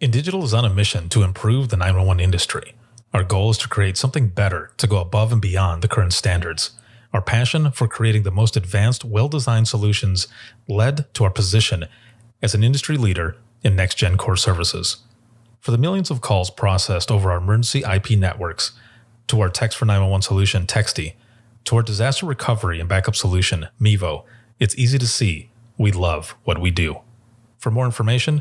InDigital is on a mission to improve the 911 industry. Our goal is to create something better to go above and beyond the current standards. Our passion for creating the most advanced, well-designed solutions led to our position as an industry leader in next-gen core services. For the millions of calls processed over our emergency IP networks, to our Text for 911 solution, Texty, to our disaster recovery and backup solution, Mevo, it's easy to see we love what we do. For more information,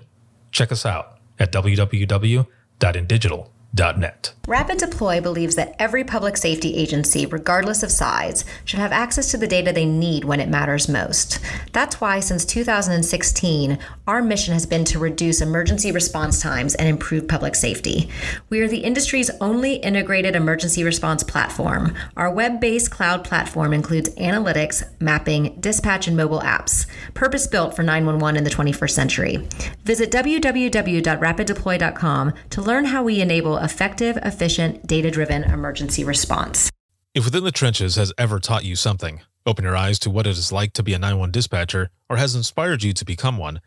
check us out at www.indigital.net. Rapid Deploy believes that every public safety agency, regardless of size, should have access to the data they need when it matters most. That's why since 2016, our mission has been to reduce emergency response times and improve public safety. We are the industry's only integrated emergency response platform. Our web-based cloud platform includes analytics, mapping, dispatch, and mobile apps, purpose-built for 911 in the 21st century. Visit www.rapiddeploy.com to learn how we enable effective, efficient, data-driven emergency response. If Within the Trenches has ever taught you something, open your eyes to what it is like to be a 911 dispatcher, or has inspired you to become one,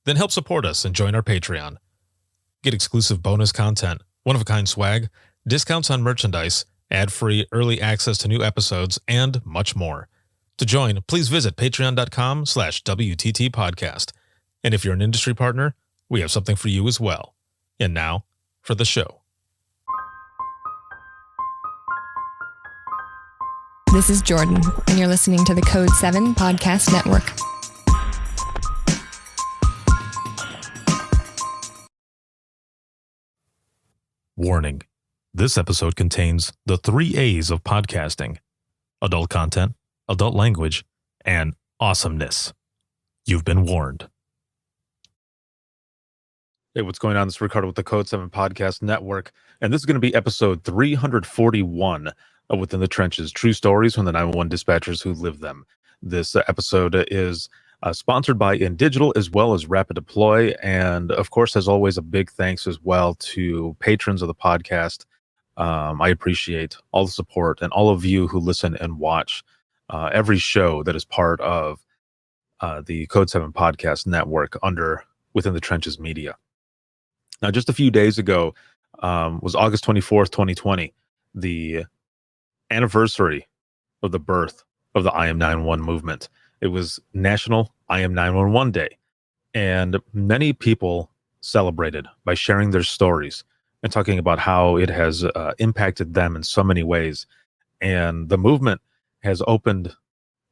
then help support us and join our Patreon. Get exclusive bonus content, one-of-a-kind swag, discounts on merchandise, ad-free early access to new episodes, and much more. To join, please visit patreon.com/WTT podcast. And if you're an industry partner, we have something for you as well. And now, for the show. This is Jordan, and you're listening to the Code 7 Podcast Network. Warning. This episode contains the 3 A's of podcasting: adult content, adult language, and awesomeness. You've been warned. Hey, what's going on? This is Ricardo with the Code 7 Podcast Network, and this is going to be episode 341 of Within the Trenches, true stories from the 911 dispatchers who live them. This episode is sponsored by InDigital as well as Rapid Deploy, and of course, as always, a big thanks as well to patrons of the podcast. I appreciate all the support and all of you who listen and watch every show that is part of the Code 7 Podcast Network under Within the Trenches Media. Now, just a few days ago was August 24th, 2020, the anniversary of the birth of the I Am 911 movement. It was National I Am 911 Day, and many people celebrated by sharing their stories and talking about how it has impacted them in so many ways. And the movement has opened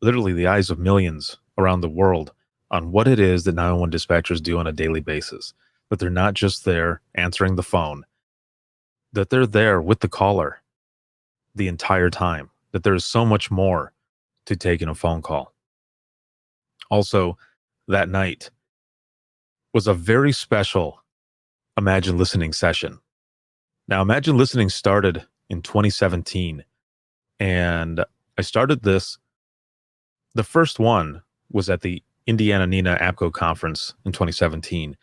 literally the eyes of millions around the world on what it is that 911 dispatchers do on a daily basis. That they're not just there answering the phone, that they're there with the caller the entire time, that there is so much more to taking a phone call. Also, that night was a very special Imagine Listening session. Now, Imagine Listening started in 2017, and I started this. The first one was at the Indiana NENA APCO conference in 2017,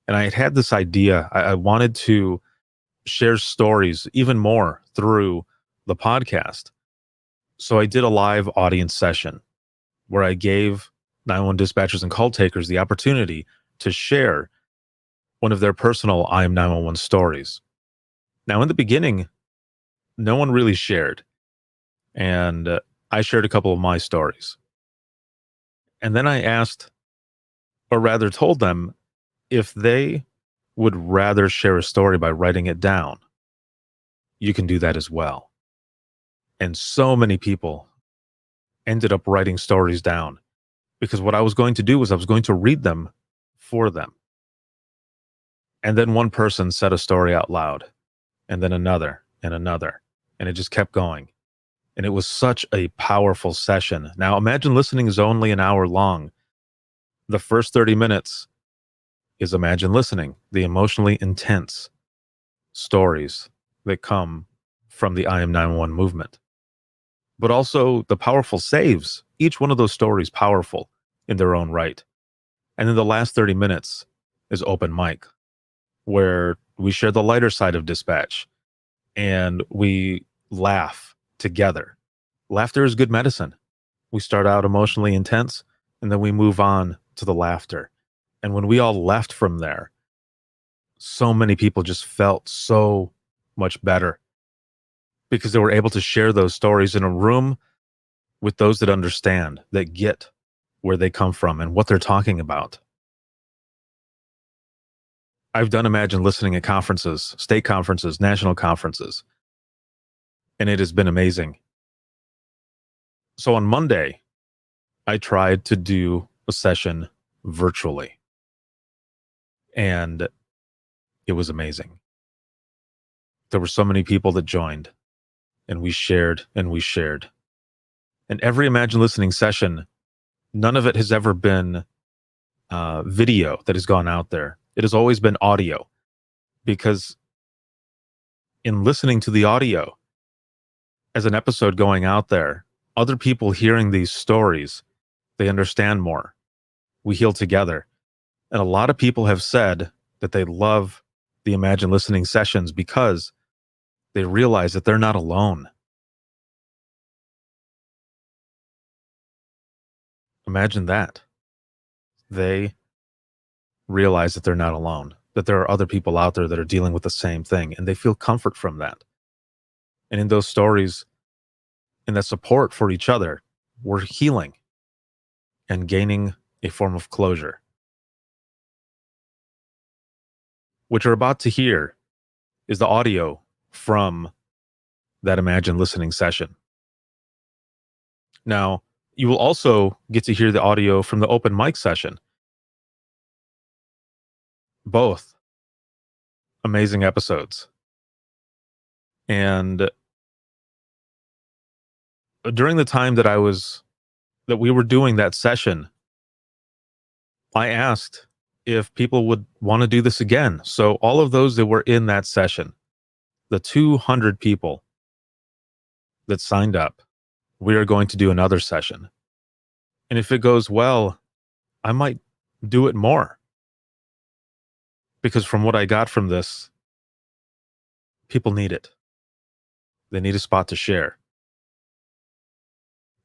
and I had this idea. I wanted to share stories even more through the podcast. So I did a live audience session where I gave 911 dispatchers and call takers the opportunity to share one of their personal I Am 911 stories. Now, in the beginning, no one really shared, and I shared a couple of my stories. And then I asked, or rather told them, if they would rather share a story by writing it down, you can do that as well. And so many people ended up writing stories down, because what I was going to do was I was going to read them for them. And then one person said a story out loud, and then another, and another, and it just kept going. And it was such a powerful session. Now, Imagine Listening is only an hour long. The first 30 minutes is Imagine Listening, the emotionally intense stories that come from the I Am 911 movement. But also the powerful saves, each one of those stories powerful in their own right. And then the last 30 minutes is open mic, where we share the lighter side of dispatch and we laugh together. Laughter is good medicine. We start out emotionally intense and then we move on to the laughter. And when we all left from there, so many people just felt so much better because they were able to share those stories in a room with those that understand, that get where they come from and what they're talking about. I've done Imagine Listening at conferences, state conferences, national conferences, and it has been amazing. So on Monday, I tried to do a session virtually, and it was amazing. There were so many people that joined, and we shared and we shared. And every Imagine Listening session, none of it has ever been video that has gone out there. It has always been audio, because in listening to the audio as an episode going out there, other people hearing these stories, they understand more. We heal together. And a lot of people have said that they love the Imagine Listening sessions because they realize that they're not alone. Imagine that. They realize that they're not alone, that there are other people out there that are dealing with the same thing, and they feel comfort from that. And in those stories, in that support for each other, we're healing and gaining a form of closure. What you're about to hear is the audio from that Imagine Listening session. Now, you will also get to hear the audio from the open mic session. Both amazing episodes. And during the time that we were doing that session, I asked if people would want to do this again. So all of those that were in that session, the 200 people that signed up, we are going to do another session. And if it goes well, I might do it more. Because from what I got from this, people need it. They need a spot to share.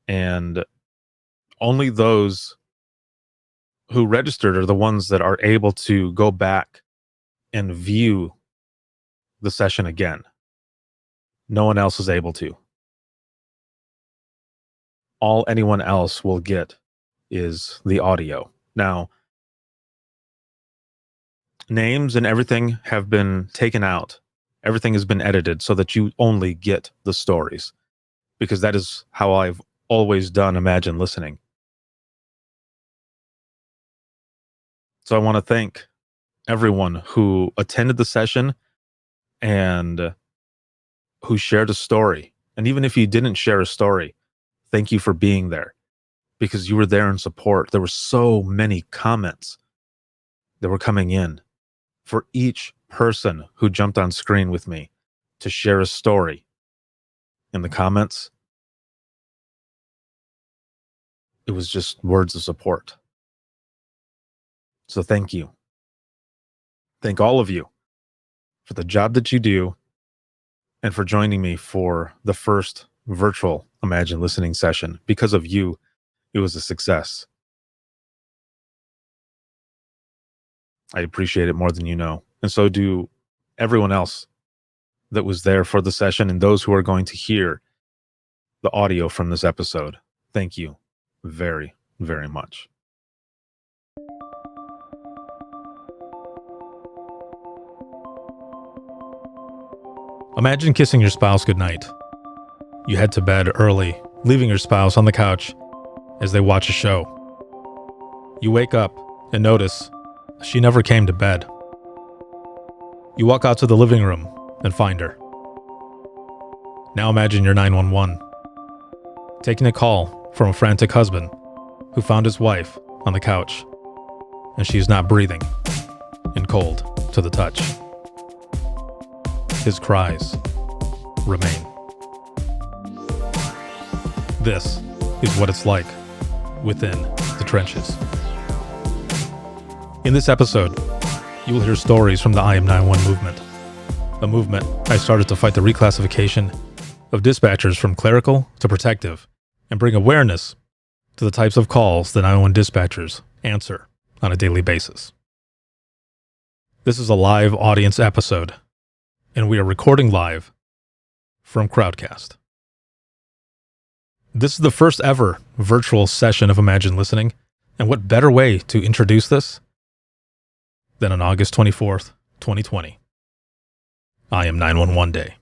And only those who registered are the ones that are able to go back and view the session again. No one else is able to. All anyone else will get is the audio. Now, names and everything have been taken out. Everything has been edited so that you only get the stories, because that is how I've always done Imagine Listening. So I want to thank everyone who attended the session and who shared a story. And even if you didn't share a story, thank you for being there, because you were there in support. There were so many comments that were coming in for each person who jumped on screen with me to share a story. In the comments, it was just words of support. So thank you. Thank all of you for the job that you do and for joining me for the first virtual Imagine Listening session. Because of you, it was a success. I appreciate it more than you know. And so do everyone else that was there for the session and those who are going to hear the audio from this episode. Thank you very, very much. Imagine kissing your spouse goodnight. You head to bed early, leaving your spouse on the couch as they watch a show. You wake up and notice she never came to bed. You walk out to the living room and find her. Now imagine you're 911, taking a call from a frantic husband who found his wife on the couch, and she's not breathing and cold to the touch. His cries remain. This is what it's like within the trenches. In this episode, you will hear stories from the I Am 911 movement, a movement I started to fight the reclassification of dispatchers from clerical to protective and bring awareness to the types of calls that 911 dispatchers answer on a daily basis. This is a live audience episode, and we are recording live from Crowdcast. This is the first ever virtual session of Imagine Listening, and what better way to introduce this than on August 24th, 2020. I am 911 Day.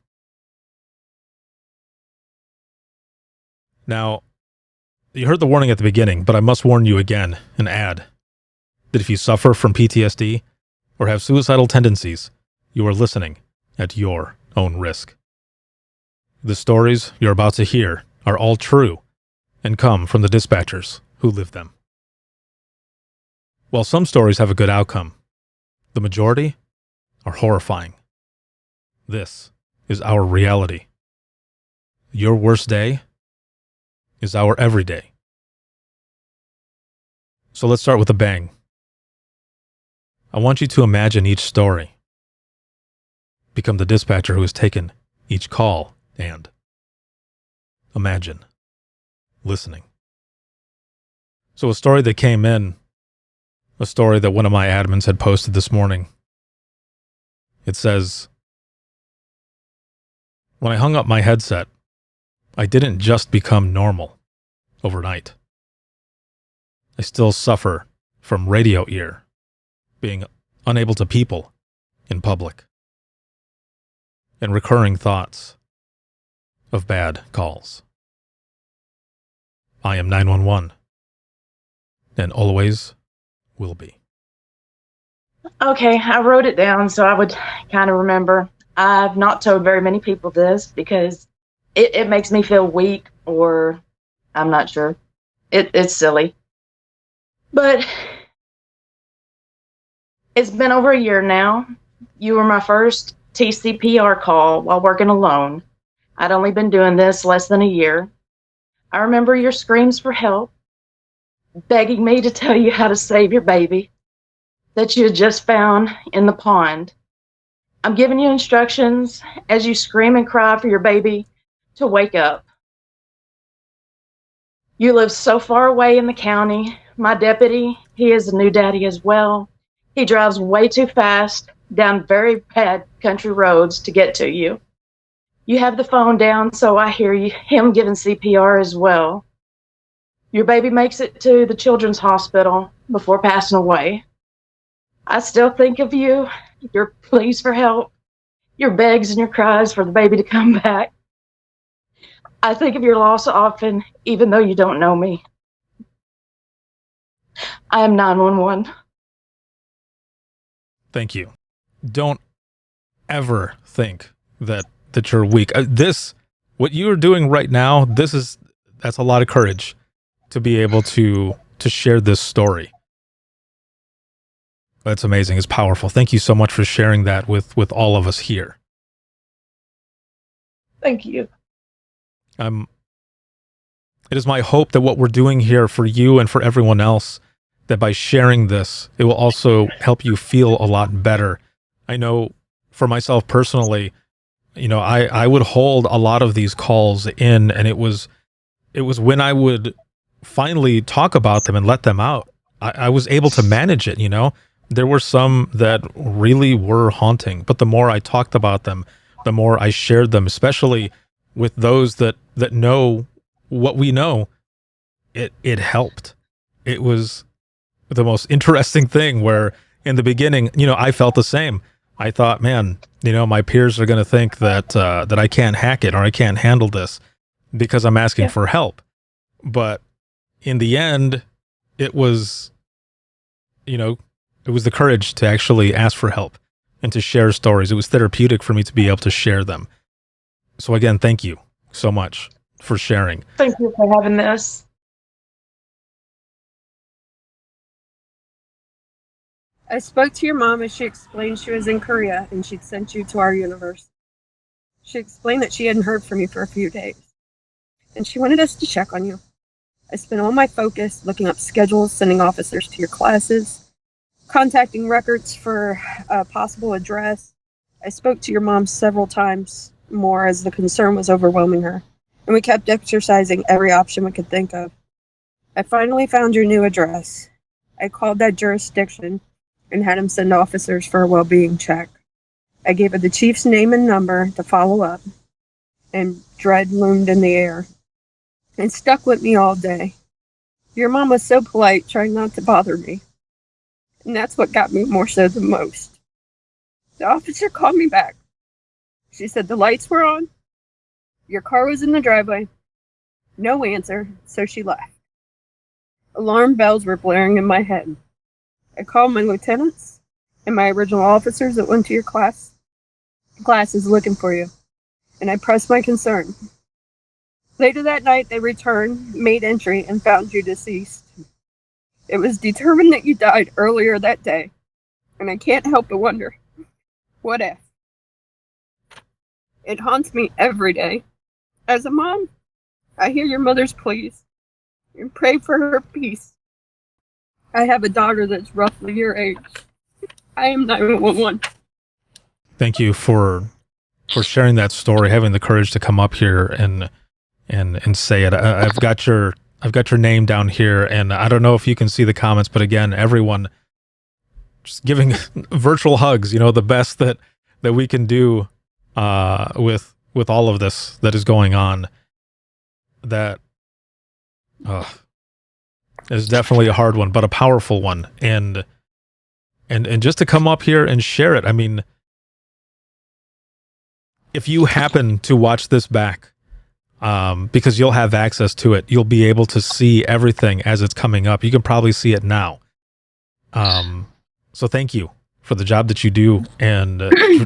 Now, you heard the warning at the beginning, but I must warn you again and add that if you suffer from PTSD or have suicidal tendencies, you are listening at your own risk. The stories you're about to hear are all true and come from the dispatchers who live them. While some stories have a good outcome, the majority are horrifying. This is our reality. Your worst day is our everyday. So let's start with a bang. I want you to imagine each story. Become the dispatcher who has taken each call and imagine listening. So a story that came in, a story that one of my admins had posted this morning. It says, when I hung up my headset, I didn't just become normal overnight. I still suffer from radio ear, being unable to people in public, and recurring thoughts of bad calls. I am 911, and always will be. Okay, I wrote it down so I would kind of remember. I've not told very many people this because it makes me feel weak, or I'm not sure. It's silly. But it's been over a year now. You were my first TCPR call while working alone. I'd only been doing this less than a year. I remember your screams for help, begging me to tell you how to save your baby that you had just found in the pond. I'm giving you instructions as you scream and cry for your baby to wake up. You live so far away in the county. My deputy, he is a new daddy as well. He drives way too fast down very bad country roads to get to you. You have the phone down, so I hear him giving CPR as well. Your baby makes it to the children's hospital before passing away. I still think of you, your pleas for help, your begs and your cries for the baby to come back. I think of your loss often, even though you don't know me. I am 911. Thank you. Don't ever think that you're weak. What you are doing right now, that's a lot of courage to be able to share this story. That's amazing. It's powerful. Thank you so much for sharing that with all of us here. Thank you. It is my hope that what we're doing here for you and for everyone else, that by sharing this, it will also help you feel a lot better. I know for myself personally, I would hold a lot of these calls in, and it was when I would finally talk about them and let them out, I was able to manage it. There were some that really were haunting, but the more I talked about them, the more I shared them, especially with those that know what we know, it helped. It was the most interesting thing where in the beginning, I felt the same. I thought, man, my peers are going to think that I can't hack it or I can't handle this because I'm asking for help. But in the end, it was the courage to actually ask for help and to share stories. It was therapeutic for me to be able to share them. So again, thank you so much for sharing. Thank you for having this. I spoke to your mom as she explained she was in Korea and she'd sent you to our universe. She explained that she hadn't heard from you for a few days, and she wanted us to check on you. I spent all my focus looking up schedules, sending officers to your classes, contacting records for a possible address. I spoke to your mom several times more as the concern was overwhelming her, and we kept exercising every option we could think of. I finally found your new address. I called that jurisdiction and had him send officers for a well-being check. I gave her the chief's name and number to follow up, and dread loomed in the air. It stuck with me all day. Your mom was so polite, trying not to bother me. And that's what got me more so than most. The officer called me back. She said the lights were on, your car was in the driveway, no answer, so she left. Alarm bells were blaring in my head. I called my lieutenants and my original officers that went to your class. The class is looking for you. And I pressed my concern. Later that night, they returned, made entry, and found you deceased. It was determined that you died earlier that day, and I can't help but wonder, what if? It haunts me every day. As a mom, I hear your mother's pleas and pray for her peace. I have a daughter that's roughly your age. I am 911. Thank you for sharing that story, having the courage to come up here and say it. I've got your name down here, and I don't know if you can see the comments, but again, everyone just giving virtual hugs. You know, the best that we can do with all of this that is going on. That is definitely a hard one, but a powerful one, and just to come up here and share it. I mean, if you happen to watch this back, because you'll have access to it, you'll be able to see everything as it's coming up. You can probably see it now. So thank you for the job that you do, and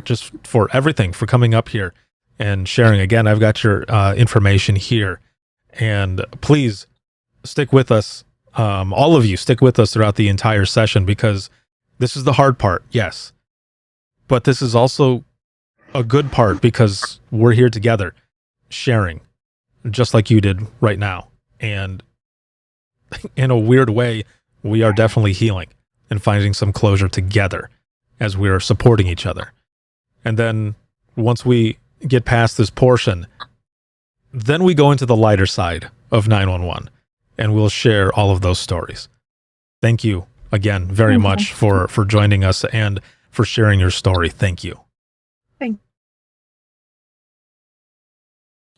just for everything, for coming up here and sharing. Again, I've got your information here, and please stick with us. All of you, stick with us throughout the entire session, because this is the hard part, yes, but this is also a good part, because we're here together sharing, just like you did right now. And in a weird way, we are definitely healing and finding some closure together as we are supporting each other. And then once we get past this portion, then we go into the lighter side of 911, and we'll share all of those stories. Thank you again very much for joining us and for sharing your story. Thank you.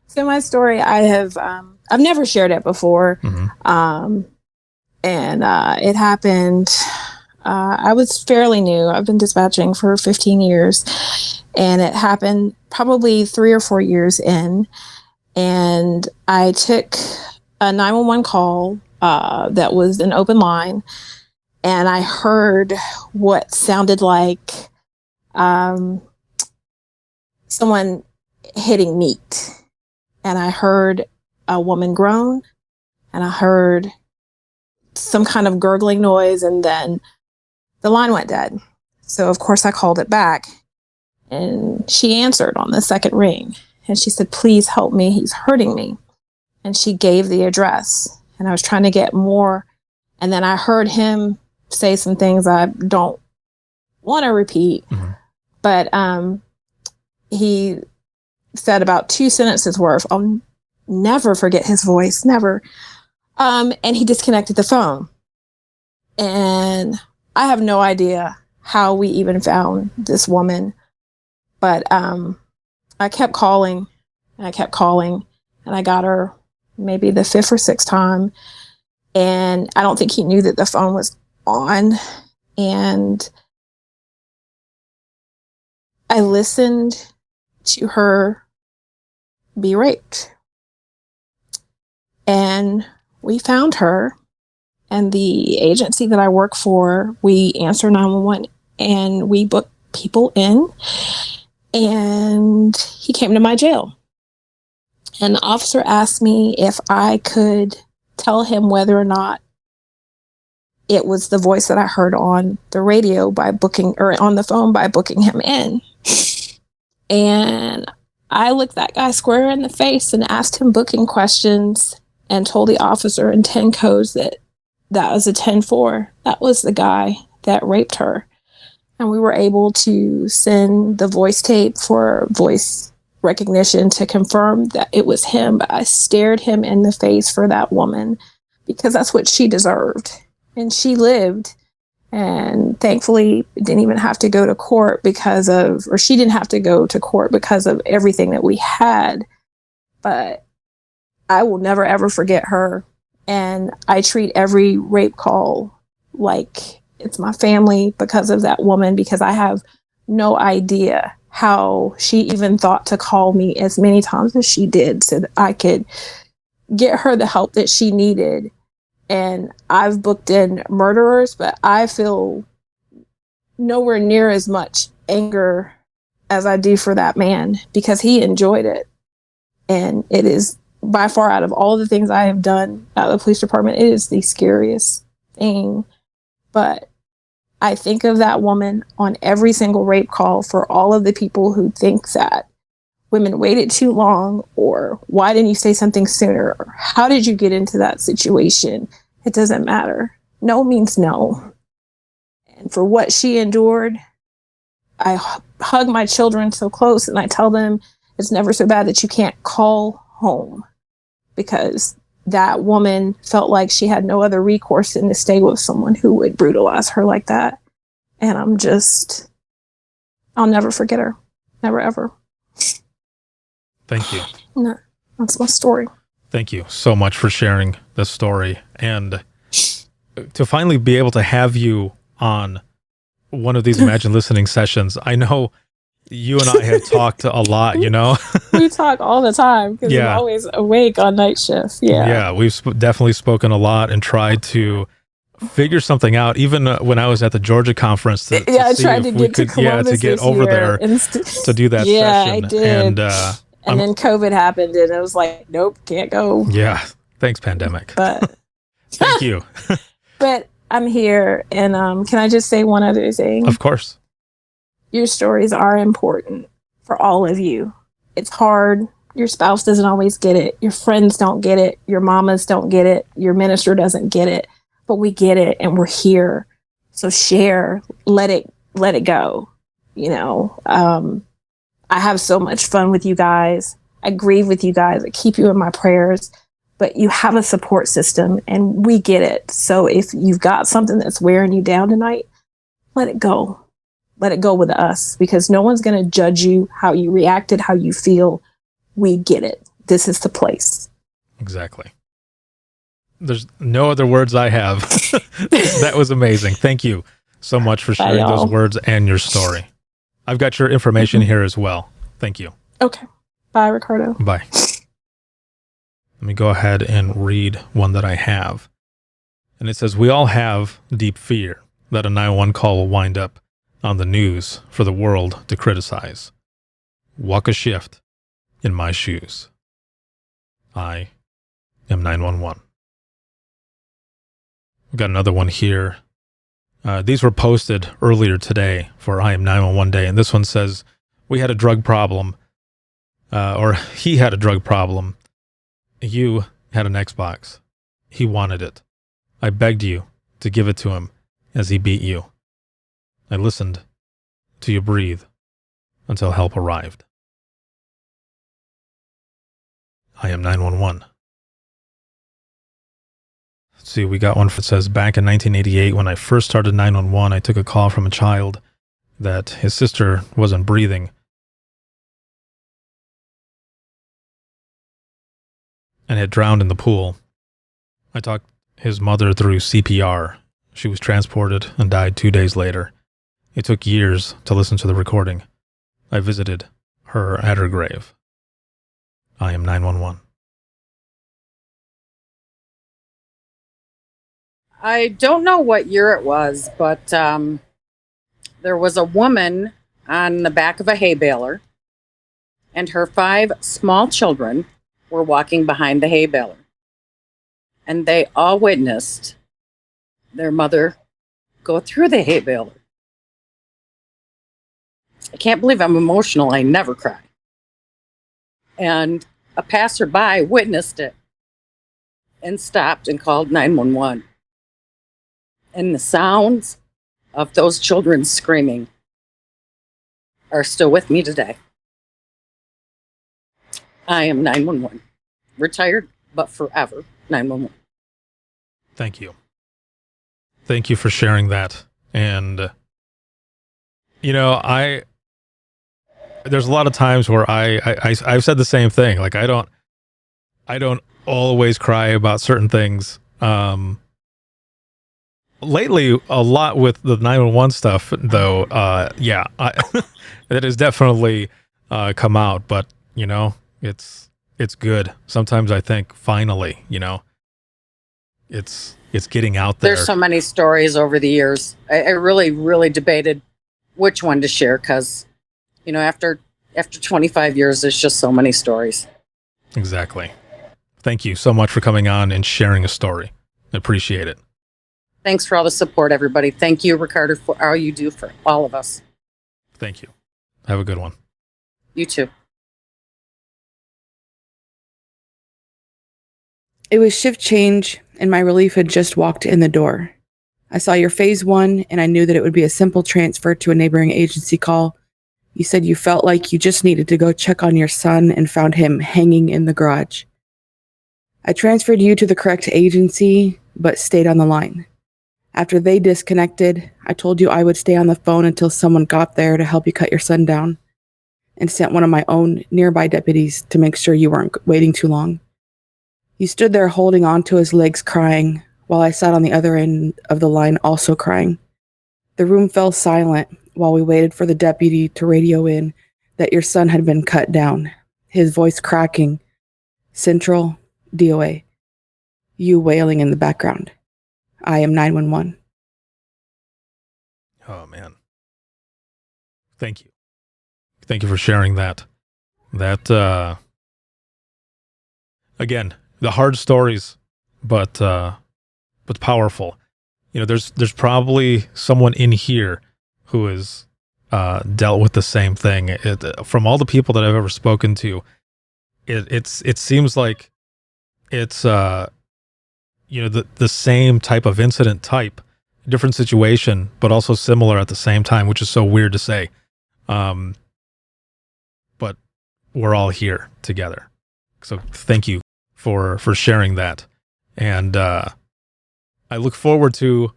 So my story, I've never shared it before. And it happened, I was fairly new. I've been dispatching for 15 years, and it happened probably 3 or 4 years in. And I took a 911 call that was an open line, and I heard what sounded like someone hitting meat. And I heard a woman groan, and I heard some kind of gurgling noise, and then the line went dead. So of course I called it back, and she answered on the second ring, and she said, "Please help me, he's hurting me." And she gave the address, and I was trying to get more. And then I heard him say some things I don't want to repeat, but he said about 2 sentences worth. I'll never forget his voice, never. And he disconnected the phone. And I have no idea how we even found this woman, but I kept calling, and I kept calling, and I got her maybe the 5th or 6th time. And I don't think he knew that the phone was on. And I listened to her be raped. And we found her, and the agency that I work for, we answer 911, and we book people in, and he came to my jail. And the officer asked me if I could tell him whether or not it was the voice that I heard on the radio by booking, or on the phone by booking him in. And I looked that guy square in the face and asked him booking questions, and told the officer in 10 codes that was a 10-4. That was the guy that raped her. And we were able to send the voice tape for voice recognition to confirm that it was him. But I stared him in the face for that woman, because that's what she deserved. And she lived, And thankfully, it didn't even have to go to court or she didn't have to go to court because of everything that we had. But I will never, ever forget her. And I treat every rape call like it's my family because of that woman, because I have no idea how she even thought to call me as many times as she did so that I could get her the help that she needed. And I've booked in murderers, but I feel nowhere near as much anger as I do for that man, because he enjoyed it. And it is by far, out of all the things I have done at the police department, it is the scariest thing. But I think of that woman on every single rape call for all of the people who think that women waited too long, or why didn't you say something sooner, or how did you get into that situation? It doesn't matter. No means no. And for what she endured, I hug my children so close and I tell them it's never so bad that you can't call home, because that woman felt like she had no other recourse than to stay with someone who would brutalize her like that. And I'll never forget her. Never, ever. Thank you. No, that's my story. Thank you so much for sharing this story, and to finally be able to have you on one of these Imagine Listening sessions. I know you and I have talked a lot, you know? We talk all the time because I'm always awake on night shift. Yeah, we've definitely spoken a lot and tried to figure something out, even when I was at the Georgia conference to I tried to get to Columbus to get over there to do that session. I did. And then COVID happened and it was like, nope, can't go. Yeah. Thanks, pandemic. But thank you. But I'm here, and can I just say one other thing? Of course. Your stories are important for all of you. It's hard. Your spouse doesn't always get it. Your friends don't get it. Your mamas don't get it. Your minister doesn't get it. But we get it, and we're here. So share. Let it go. You know, I have so much fun with you guys. I grieve with you guys. I keep you in my prayers. But you have a support system, and we get it. So if you've got something that's wearing you down tonight, let it go. Let it go with us, because no one's going to judge you, how you reacted, how you feel. We get it. This is the place. Exactly. There's no other words I have. That was amazing. Thank you so much for sharing those words and your story. I've got your information here as well. Thank you. Okay. Bye, Ricardo. Bye. Let me go ahead and read one that I have. And it says, we all have deep fear that a 911 call will wind up on the news for the world to criticize. Walk a shift in my shoes. I am 911. We've got another one here. These were posted earlier today for I am 911 Day. And this one says, we had a drug problem, or he had a drug problem. You had an Xbox. He wanted it. I begged you to give it to him as he beat you. I listened to you breathe until help arrived. I am 911. Let's see, we got one that says, back in 1988, when I first started 911, I took a call from a child that his sister wasn't breathing. And had drowned in the pool. I talked his mother through CPR. She was transported and died 2 days later. It took years to listen to the recording. I visited her at her grave. I am 911. I don't know what year it was, but there was a woman on the back of a hay baler, and her 5 small children were walking behind the hay baler. And they all witnessed their mother go through the hay baler. I can't believe I'm emotional. I never cry. And a passerby witnessed it and stopped and called 911. And the sounds of those children screaming are still with me today. I am 911. Retired, but forever 911. Thank you. Thank you for sharing that And, there's a lot of times where I've said the same thing. Like, I don't always cry about certain things. Lately, a lot with the 911 stuff, though. That has definitely come out. But it's good. Sometimes I think finally, it's getting out there. There's so many stories over the years. I really, really debated which one to share because, after 25 years, there's just so many stories. Exactly. Thank you so much for coming on and sharing a story. I appreciate it. Thanks for all the support, everybody. Thank you, Ricardo, for all you do for all of us. Thank you. Have a good one. You too. It was shift change, and my relief had just walked in the door. I saw your phase 1, and I knew that it would be a simple transfer to a neighboring agency call. You said you felt like you just needed to go check on your son and found him hanging in the garage. I transferred you to the correct agency, but stayed on the line. After they disconnected, I told you I would stay on the phone until someone got there to help you cut your son down, and sent one of my own nearby deputies to make sure you weren't waiting too long. You stood there holding on to his legs crying, while I sat on the other end of the line also crying. The room fell silent while we waited for the deputy to radio in that your son had been cut down, his voice cracking. Central, DOA. You wailing in the background. I am 911. Oh, man. Thank you. Thank you for sharing that. That, again, the hard stories, but powerful. There's probably someone in here who has dealt with the same thing. From all the people that I've ever spoken to, it seems like it's the same type of incident type, different situation, but also similar at the same time, which is so weird to say. But we're all here together. So thank you for sharing that. And I look forward to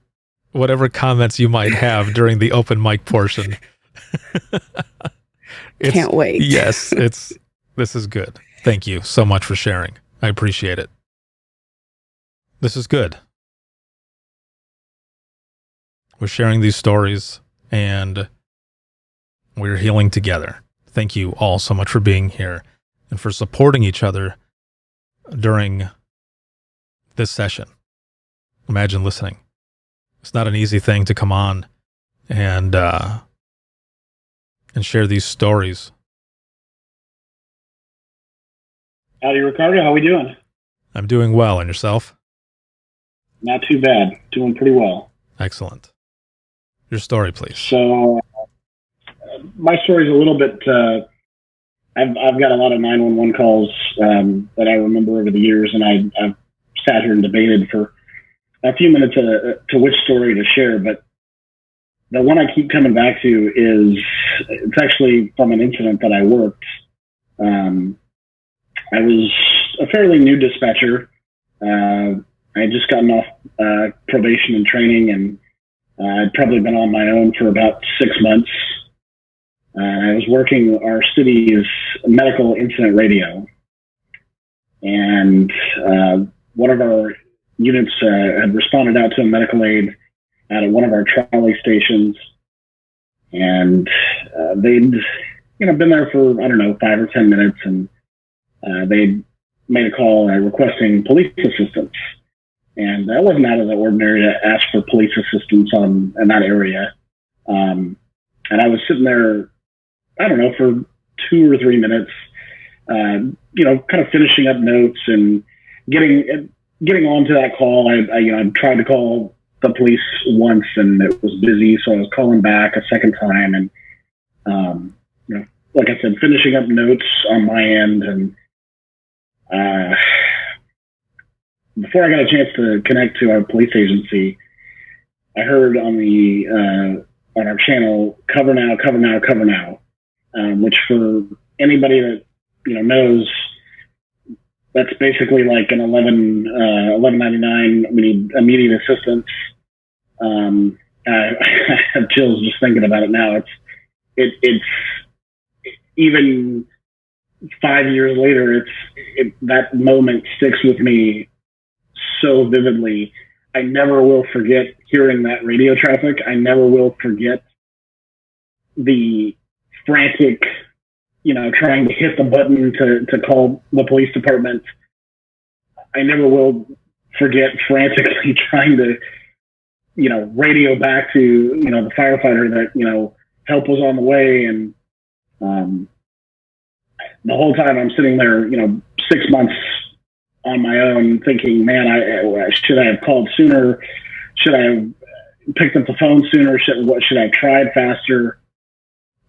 whatever comments you might have during the open mic portion. Can't wait. Yes, this is good. Thank you so much for sharing. I appreciate it. This is good. We're sharing these stories and we're healing together. Thank you all so much for being here and for supporting each other during this session. Imagine listening. It's not an easy thing to come on and share these stories. Howdy, Ricardo. How we doing? I'm doing well. And yourself? Not too bad. Doing pretty well. Excellent. Your story, please. So, my story is a little bit. I've got a lot of 911 calls that I remember over the years, and I've sat here and debated for a few minutes to which story to share. But the one I keep coming back to is it's actually from an incident that I worked. I was a fairly new dispatcher. I had just gotten off probation and training, and I'd probably been on my own for about 6 months. I was working our city's medical incident radio, and one of our units had responded out to a medical aid at one of our trolley stations, and they'd been there for, I don't know, 5 or 10 minutes, and they made a call requesting police assistance. And that wasn't out of the ordinary to ask for police assistance in that area. And I was sitting there, I don't know, for 2 or 3 minutes, kind of finishing up notes and getting onto that call. I tried to call the police once and it was busy, so I was calling back a second time. And, like I said, finishing up notes on my end. And before I got a chance to connect to our police agency, I heard on our channel, "Cover now, cover now, cover now," which for anybody that knows, that's basically like an 11.99. We need immediate assistance. I have chills just thinking about it now. It's even 5 years later, that moment sticks with me so vividly. I never will forget hearing that radio traffic. I never will forget the frantic, trying to hit the button to call the police department. I never will forget frantically trying to, radio back to, the firefighter that, help was on the way. And the whole time I'm sitting there, 6 months on my own thinking, man, should I have called sooner? Should I have picked up the phone sooner? Should I have tried faster?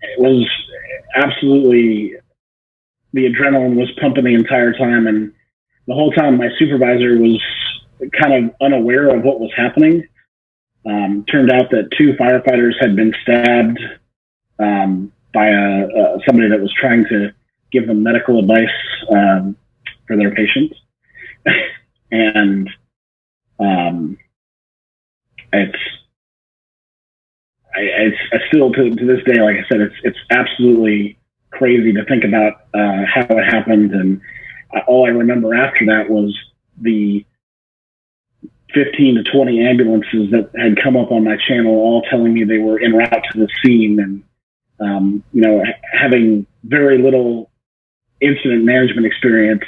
It was absolutely, the adrenaline was pumping the entire time. And the whole time my supervisor was kind of unaware of what was happening. Turned out that 2 firefighters had been stabbed by somebody that was trying to give them medical advice for their patients. And it's still to this day, like I said, it's absolutely crazy to think about how it happened. And all I remember after that was the 15 to 20 ambulances that had come up on my channel, all telling me they were en route to the scene, and having very little incident management experience,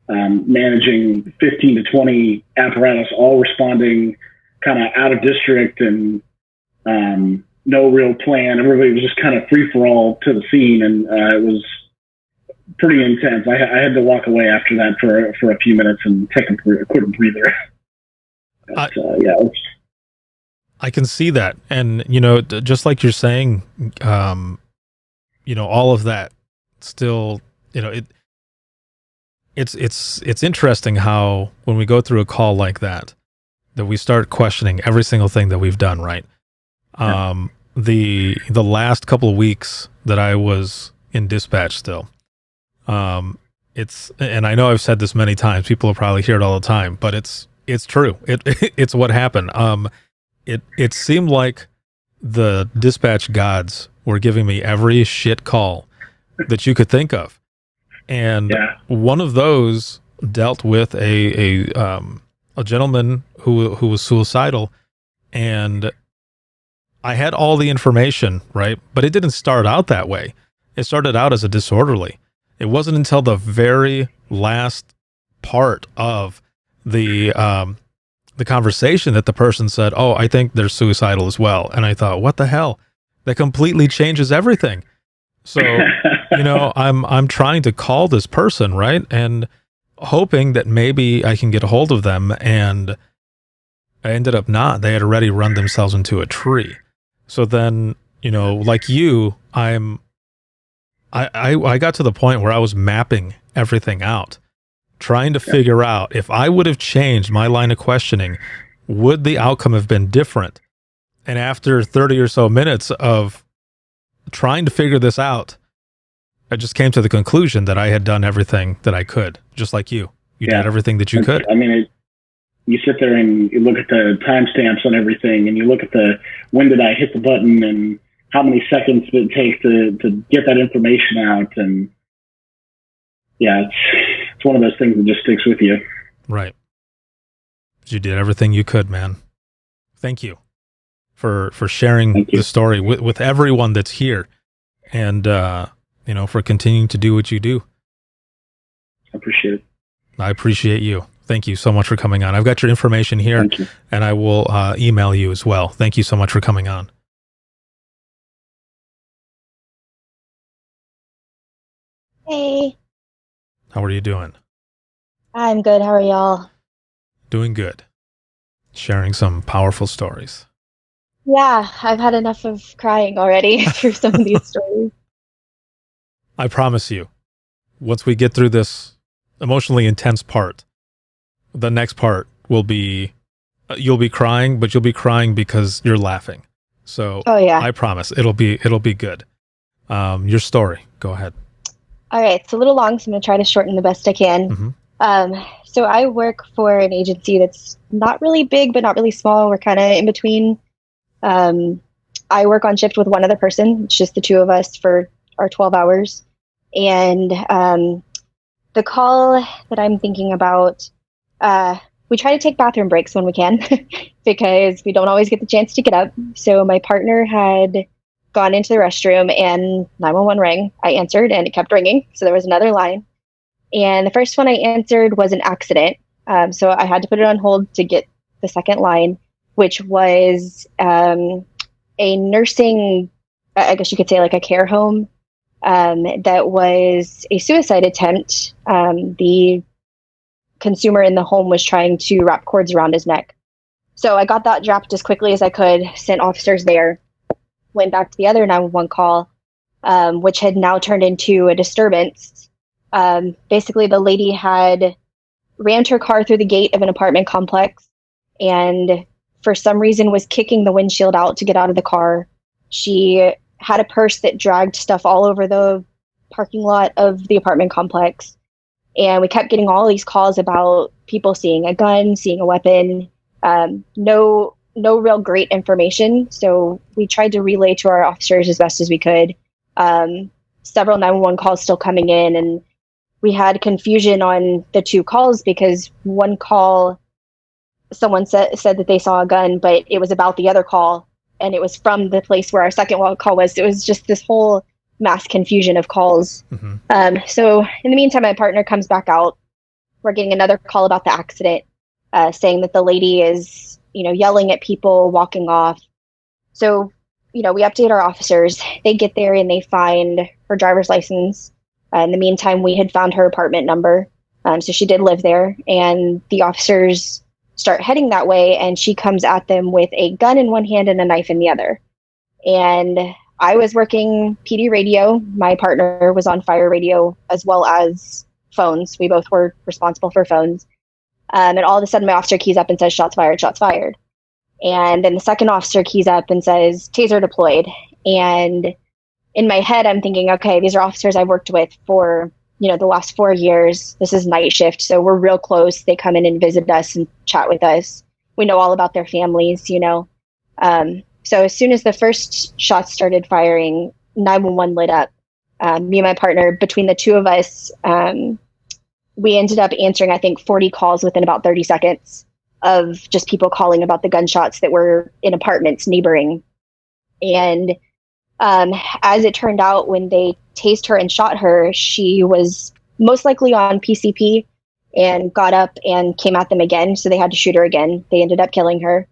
managing 15 to 20 apparatus, all responding kind of out of district, and no real plan. Everybody was just kind of free for all to the scene, and it was pretty intense. I had to walk away after that for a few minutes and take a quick breather. But, I can see that, and just like you're saying, all of that still, it's interesting how when we go through a call like that we start questioning every single thing that we've done, right? Yeah. The last couple of weeks that I was in dispatch still, and I know I've said this many times, people will probably hear it all the time, but it's true. It's what happened. It seemed like the dispatch gods were giving me every shit call that you could think of. And one of those dealt with a gentleman who was suicidal, and I had all the information, right? But it didn't start out that way. It started out as a disorderly. It wasn't until the very last part of the conversation that the person said, "Oh, I think they're suicidal as well." And I thought, what the hell? That completely changes everything. So, I'm trying to call this person, right? And hoping that maybe I can get a hold of them, and I ended up not. They had already run themselves into a tree. So then, like you, I got to the point where I was mapping everything out, trying to figure out if I would have changed my line of questioning, would the outcome have been different? And after 30 or so minutes of trying to figure this out, I just came to the conclusion that I had done everything that I could, just like you. You did everything that you could. I mean, you sit there and you look at the timestamps on everything, and you look at when did I hit the button, and how many seconds did it take to get that information out. And it's one of those things that just sticks with you. Right. You did everything you could, man. Thank you for sharing the story with everyone that's here, and for continuing to do what you do. I appreciate it. I appreciate you. Thank you so much for coming on. I've got your information here, and I will email you as well. Thank you so much for coming on. Hey. How are you doing? I'm good. How are y'all? Doing good. Sharing some powerful stories. Yeah, I've had enough of crying already through some of these stories. I promise you, once we get through this emotionally intense part, the next part will be, you'll be crying, but you'll be crying because you're laughing. So I promise it'll be good. Your story, go ahead. All right, it's a little long, so I'm going to try to shorten the best I can. Mm-hmm. So I work for an agency that's not really big, but not really small. We're kind of in between. I work on shift with one other person. It's just the two of us for our 12 hours. And the call that I'm thinking about, we try to take bathroom breaks when we can because we don't always get the chance to get up. So my partner had gone into the restroom and 911 rang. I answered and it kept ringing. So there was another line. And the first one I answered was an accident. So I had to put it on hold to get the second line, which was a nursing, I guess you could say like a care home that was a suicide attempt. The consumer in the home was trying to wrap cords around his neck. So I got that dropped as quickly as I could, sent officers there, went back to the other 911 call, which had now turned into a disturbance. Basically, the lady had rammed her car through the gate of an apartment complex and for some reason was kicking the windshield out to get out of the car. She had a purse that dragged stuff all over the parking lot of the apartment complex. And we kept getting all these calls about people seeing a gun, seeing a weapon, no real great information. So we tried to relay to our officers as best as we could. Several 911 calls still coming in, and we had confusion on the two calls because one call, someone said that they saw a gun, but it was about the other call, and it was from the place where our second call was. It was just this whole mass confusion of calls. Mm-hmm. So in the meantime, my partner comes back out. We're getting another call about the accident, saying that the lady is, yelling at people, walking off. So, we update our officers. They get there and they find her driver's license. In the meantime, we had found her apartment number. So she did live there, and the officers start heading that way, and she comes at them with a gun in one hand and a knife in the other. And I was working PD radio. My partner was on fire radio as well as phones. We both were responsible for phones. And all of a sudden, my officer keys up and says, "Shots fired, shots fired." And then the second officer keys up and says, "Taser deployed." And in my head, I'm thinking, okay, these are officers I've worked with for, the last 4 years. This is night shift, so we're real close. They come in and visit us and chat with us. We know all about their families, So as soon as the first shots started firing, 911 lit up. Me and my partner, between the two of us, we ended up answering, I think, 40 calls within about 30 seconds of just people calling about the gunshots that were in apartments neighboring. And as it turned out, when they tased her and shot her, she was most likely on PCP and got up and came at them again. So they had to shoot her again. They ended up killing her.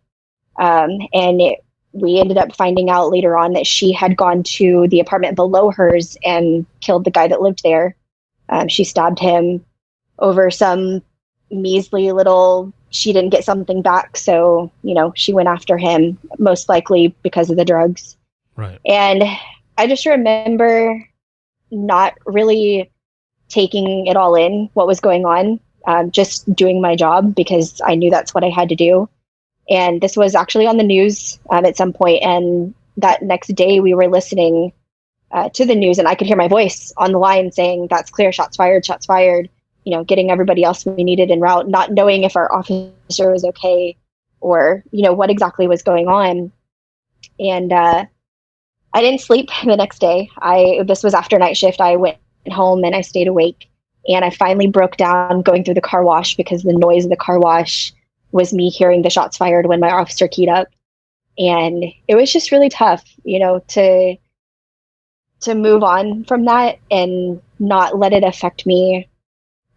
We ended up finding out later on that she had gone to the apartment below hers and killed the guy that lived there. She stabbed him over some measly little, she didn't get something back. So, she went after him, most likely because of the drugs. Right. And I just remember not really taking it all in, what was going on, just doing my job because I knew that's what I had to do. And this was actually on the news at some point. And that next day we were listening to the news and I could hear my voice on the line saying, "That's clear, shots fired, getting everybody else we needed en route, not knowing if our officer was okay or, what exactly was going on. And I didn't sleep the next day. This was after night shift. I went home and I stayed awake and I finally broke down going through the car wash because the noise of the car wash was me hearing the shots fired when my officer keyed up. And it was just really tough, to move on from that and not let it affect me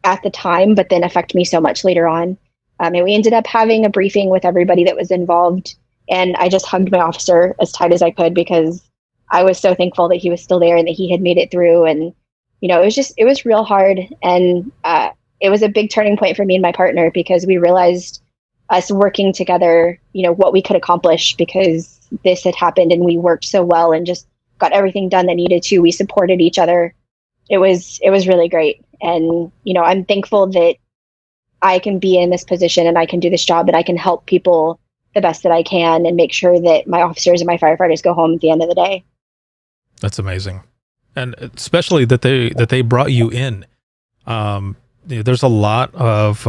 at the time, but then affect me so much later on. And we ended up having a briefing with everybody that was involved. And I just hugged my officer as tight as I could because I was so thankful that he was still there and that he had made it through. And, it was real hard. And it was a big turning point for me and my partner because we realized us working together, what we could accomplish because this had happened and we worked so well and just got everything done that needed to. We supported each other. It was really great. And, I'm thankful that I can be in this position and I can do this job and I can help people the best that I can and make sure that my officers and my firefighters go home at the end of the day. That's amazing. And especially that they brought you in. There's a lot of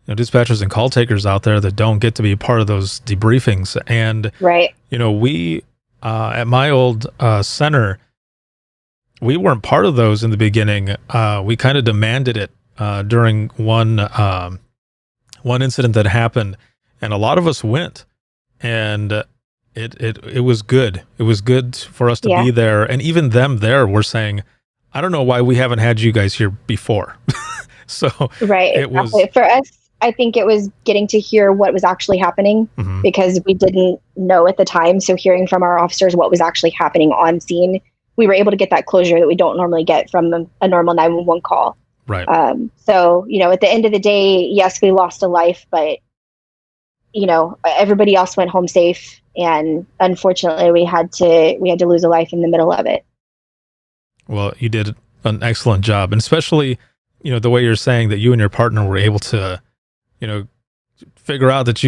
dispatchers and call takers out there that don't get to be part of those debriefings. And right. We at my old center, we weren't part of those in the beginning. We kind of demanded it during one incident that happened, and a lot of us went, and it was good. It was good for us to be there, and even them there were saying, "I don't know why we haven't had you guys here before." So right, it was for us. I think it was getting to hear what was actually happening because we didn't know at the time. So hearing from our officers what was actually happening on scene, we were able to get that closure that we don't normally get from a normal 911 call. Right. So, at the end of the day, yes, we lost a life, but, everybody else went home safe. And unfortunately, we had to lose a life in the middle of it. Well, you did an excellent job. And especially, the way you're saying that you and your partner were able to, figure out that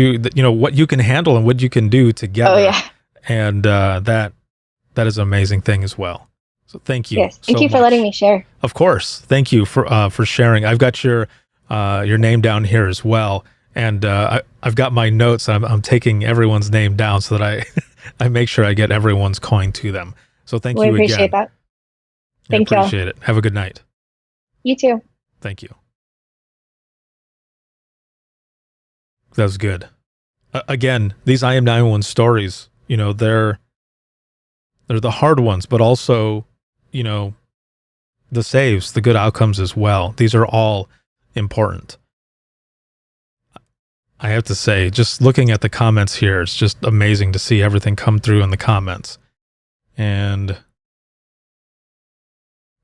what you can handle and what you can do together. Oh, yeah. And that is an amazing thing as well. So thank you. Yes. Thank so you for much. letting me share. Of course. Thank you for sharing. I've got your name down here as well. And I've got my notes. I'm taking everyone's name down so that I make sure I get everyone's coin to them. So thank you again. We appreciate that. Thank you. Appreciate it. Have a good night. You too. Thank you. That was good. Again, these I Am 911 stories, they're the hard ones, but also, the saves, the good outcomes as well. These are all important. I have to say, just looking at the comments here, it's just amazing to see everything come through in the comments. And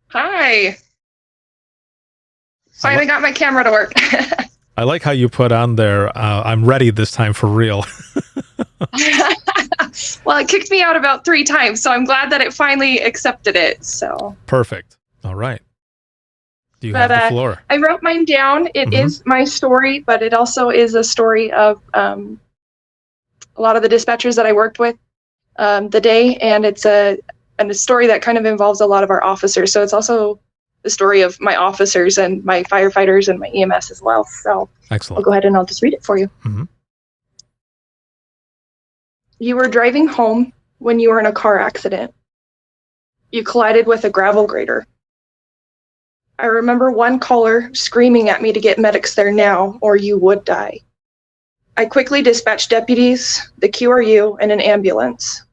hi. Finally got my camera to work. I like how you put on there, I'm ready this time for real. Well, it kicked me out about 3 times, so I'm glad that it finally accepted it. So perfect. All right. Do you have the floor? I wrote mine down. It is my story, but it also is a story of a lot of the dispatchers that I worked with the day, and it's a story that kind of involves a lot of our officers. So it's also the story of my officers and my firefighters and my EMS as well. So excellent. I'll go ahead and I'll just read it for you. You were driving home when you were in a car accident. You collided with a gravel grader. I remember one caller screaming at me to get medics there now, or you would die. I quickly dispatched deputies, the QRU, and an ambulance.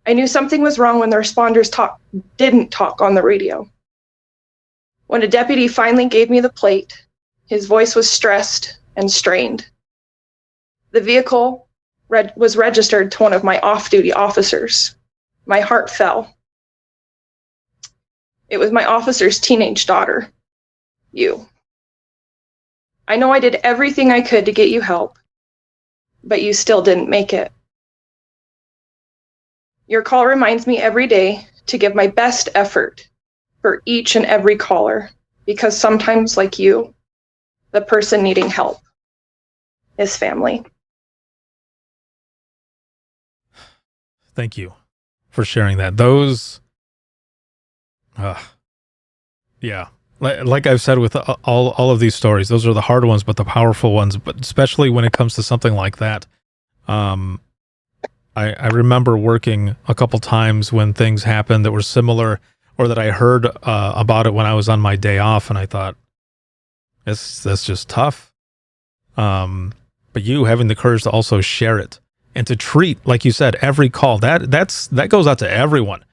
I knew something was wrong when the responders didn't talk on the radio. When a deputy finally gave me the plate, his voice was stressed and strained. The vehicle was registered to one of my off-duty officers. My heart fell. It was my officer's teenage daughter, you. I know I did everything I could to get you help, but you still didn't make it. Your call reminds me every day to give my best effort for each and every caller, because sometimes, like you, the person needing help is family. Thank you for sharing that. Those, yeah, like I've said with all of these stories, those are the hard ones, but the powerful ones, but especially when it comes to something like that. I remember working a couple times when things happened that were similar, or that I heard about it when I was on my day off, and I thought, that's just tough. But you having the courage to also share it and to treat, like you said, every call, that goes out to everyone.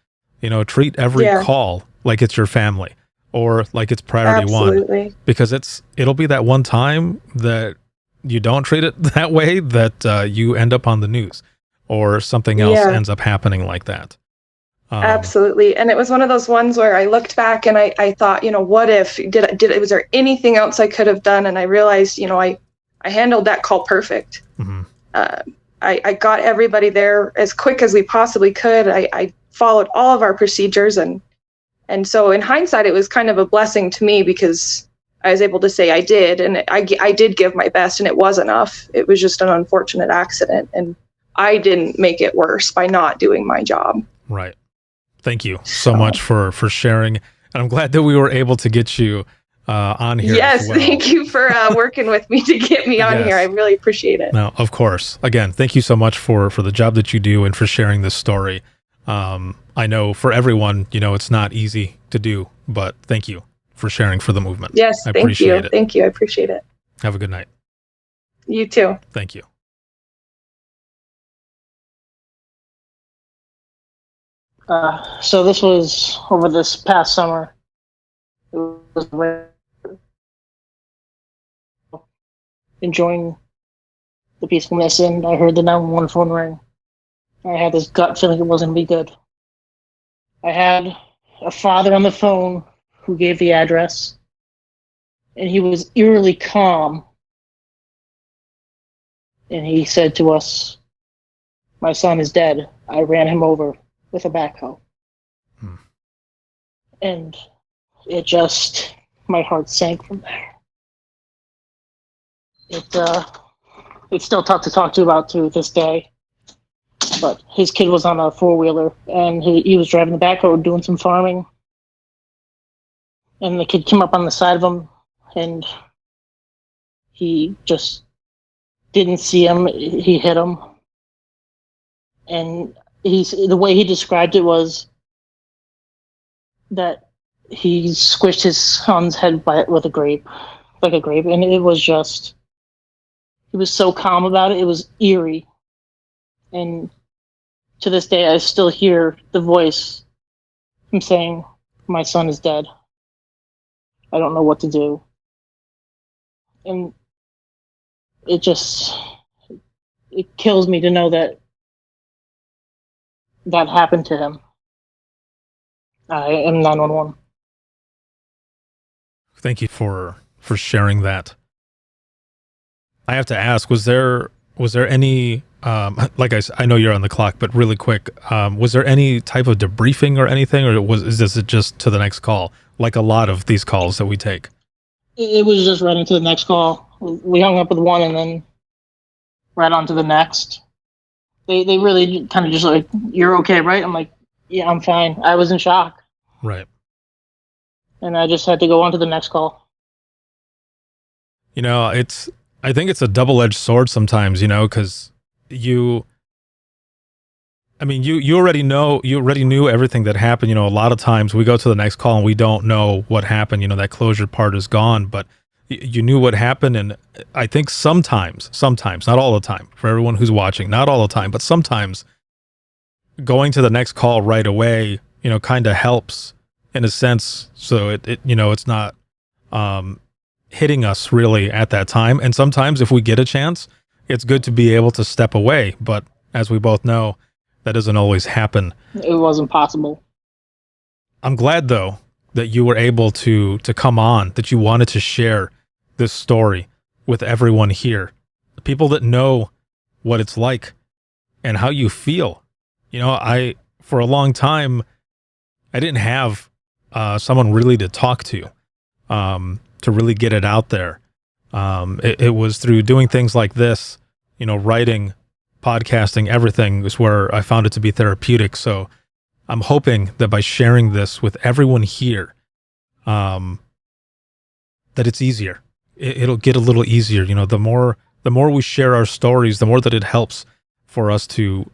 Treat every call like it's your family, or like it's priority one, because it'll be that one time that you don't treat it that way that you end up on the news, or something else ends up happening like that. Absolutely. And it was one of those ones where I looked back and I thought, what if, was there anything else I could have done? And I realized, I handled that call perfect. I got everybody there as quick as we possibly could. I followed all of our procedures. And so in hindsight, it was kind of a blessing to me, because I was able to say I did. And I did give my best, and it was enough. It was just an unfortunate accident. And I didn't make it worse by not doing my job. Right. Thank you so much for sharing. And I'm glad that we were able to get you on here. Yes, as well. thank you for working with me to get me on here. I really appreciate it. No, of course. Again, thank you so much for the job that you do and for sharing this story. I know for everyone, it's not easy to do, but thank you for sharing for the movement. Yes, I thank appreciate you. it. Thank you. I appreciate it. Have a good night. You too. Thank you. So this was over this past summer. It was enjoying the peacefulness, and I heard the 911 phone ring. I had this gut feeling it wasn't going to be good. I had a father on the phone who gave the address, and he was eerily calm. And he said to us, "My son is dead. I ran him over with a backhoe." And it just, my heart sank from there. It's still tough to talk to about to this day. But his kid was on a 4-wheeler, and he was driving the backhoe doing some farming. And the kid came up on the side of him, and he just didn't see him. He hit him. And the way he described it was that he squished his son's head with a grape, like a grape. And it was just, he was so calm about it. It was eerie. And to this day, I still hear the voice, him saying, "My son is dead. I don't know what to do." And it kills me to know that happened to him. I am 911. Thank you for sharing that. I have to ask, was there any, I know you're on the clock, but really quick, was there any type of debriefing or anything, or is this just to the next call, like a lot of these calls that we take? It was just right into the next call. We hung up with one and then right on to the next. They really kind of just like, "You're okay, right?" I'm like, "Yeah, I'm fine." I was in shock. Right. And I just had to go on to the next call. I think it's a double-edged sword sometimes, because you already knew everything that happened. A lot of times we go to the next call and we don't know what happened. That closure part is gone, but you knew what happened. And I think sometimes, not all the time, for everyone who's watching, not all the time, but sometimes going to the next call right away, kind of helps in a sense. So it's not, hitting us really at that time. And sometimes if we get a chance, it's good to be able to step away. But as we both know, that doesn't always happen. It wasn't possible. I'm glad though that you were able to come on, that you wanted to share this story with everyone here, the people that know what it's like and how you feel. For a long time, I didn't have someone really to talk to really get it out there. It was through doing things like this, writing, podcasting, everything is where I found it to be therapeutic. So I'm hoping that by sharing this with everyone here, that it's easier. It'll get a little easier. The more we share our stories, the more that it helps for us to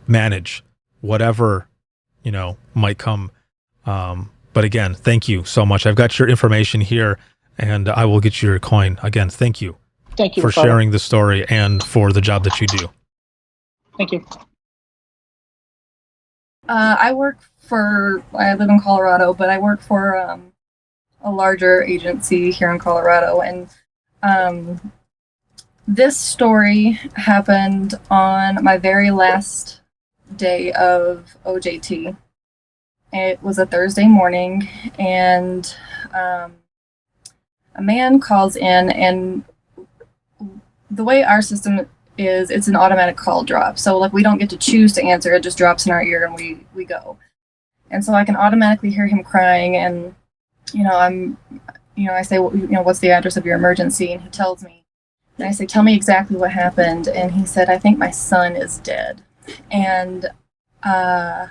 manage whatever, might come. But again, thank you so much. I've got your information here, and I will get you your coin. Again, thank you. Thank you for sharing the story and for the job that you do. Thank you. I live in Colorado, but I work for a larger agency here in Colorado. And this story happened on my very last day of OJT. It was a Thursday morning, and a man calls in, and the way our system is, it's an automatic call drop. So like we don't get to choose to answer, it just drops in our ear and we go. And so I can automatically hear him crying, and I say, "What's the address of your emergency?" And he tells me, and I say, "Tell me exactly what happened." And he said, "I think my son is dead." And I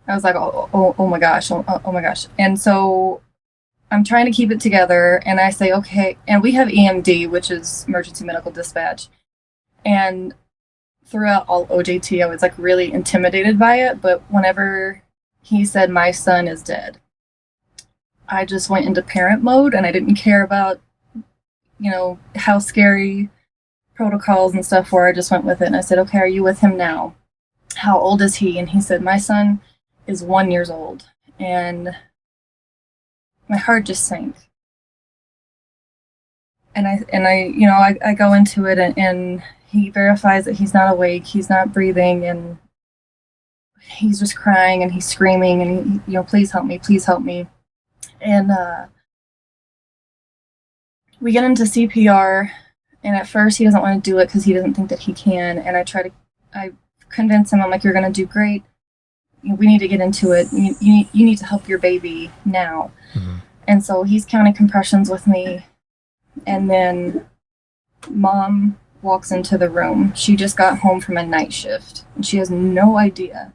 was like, oh my gosh. And so I'm trying to keep it together, and I say, okay, and we have EMD, which is emergency medical dispatch. And throughout all OJT, I was like really intimidated by it, but whenever he said my son is dead, I just went into parent mode, and I didn't care about, how scary protocols and stuff were. I just went with it, and I said, okay, are you with him now? How old is he? And he said, my son is 1 year old. And my heart just sank. And I go into it, and he verifies that he's not awake, he's not breathing, and he's just crying and he's screaming, and he, please help me. And we get into CPR, and at first he doesn't want to do it because he doesn't think that he can. And I convince him, I'm like, you're going to do great. We need to get into it. You need to help your baby now. Mm-hmm. And so he's counting compressions with me. And then Mom walks into the room. She just got home from a night shift, and she has no idea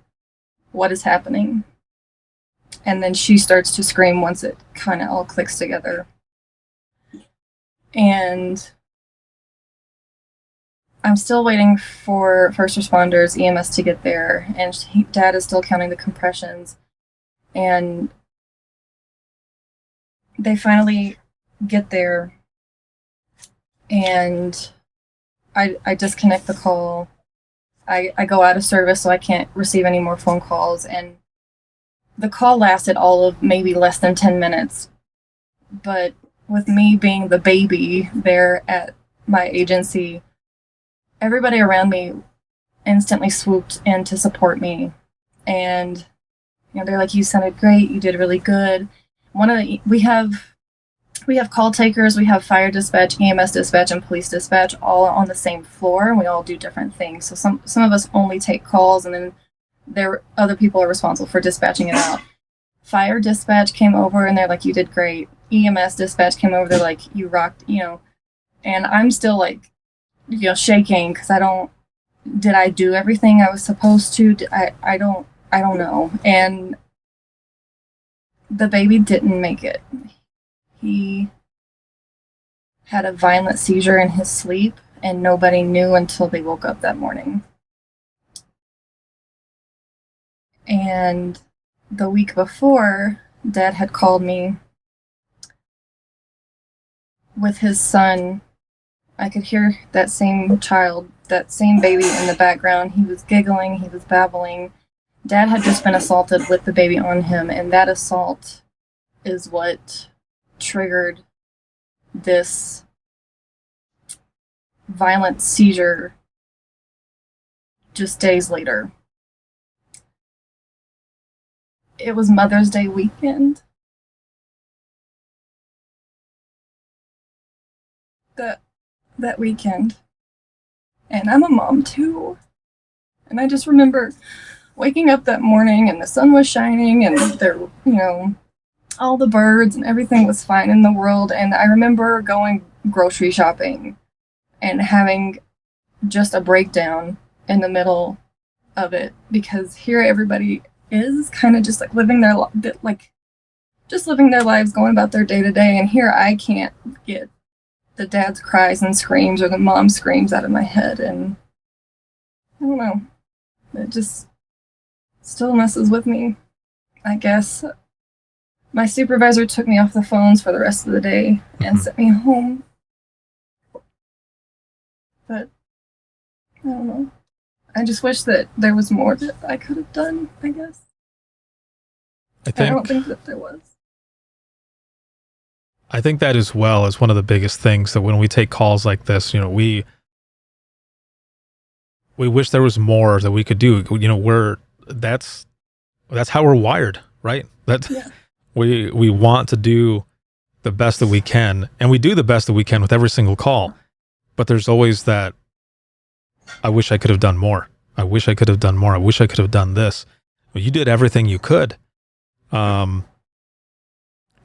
what is happening. And then she starts to scream once it kind of all clicks together. And I'm still waiting for first responders, EMS, to get there, and Dad is still counting the compressions. And they finally get there, and I disconnect the call. I go out of service, so I can't receive any more phone calls, and the call lasted all of maybe less than 10 minutes. But with me being the baby there at my agency, everybody around me instantly swooped in to support me. And they're like, you sounded great, you did really good. We have call takers, we have fire dispatch, EMS dispatch, and police dispatch all on the same floor, and we all do different things. So some of us only take calls, and then other people are responsible for dispatching it out. Fire dispatch came over, and they're like, you did great. EMS dispatch came over, they're like, you rocked, and I'm still like, shaking because did I do everything I was supposed to? I don't know. And the baby didn't make it. He had a violent seizure in his sleep, and nobody knew until they woke up that morning. And the week before, Dad had called me with his son. I could hear that same child, that same baby in the background. He was giggling, he was babbling. Dad had just been assaulted with the baby on him, and that assault is what triggered this violent seizure just days later. It was Mother's Day weekend. That weekend. And I'm a mom too. And I just remember waking up that morning, and the sun was shining, and there, all the birds and everything was fine in the world. And I remember going grocery shopping and having just a breakdown in the middle of it, because here everybody is kind of just like living their lives, going about their day to day, and here I can't get the dad's cries and screams or the mom screams out of my head. And I don't know, it just still messes with me, I guess. My supervisor took me off the phones for the rest of the day and sent me home. But I don't know. I just wish that there was more that I could have done, I guess. I don't think that there was. I think that as well is one of the biggest things, that when we take calls like this, we wish there was more that we could do. That's how we're wired, right? We want to do the best that we can, and we do the best that we can with every single call. But there's always that, I wish I could have done more. I wish I could have done more. I wish I could have done this. Well, you did everything you could.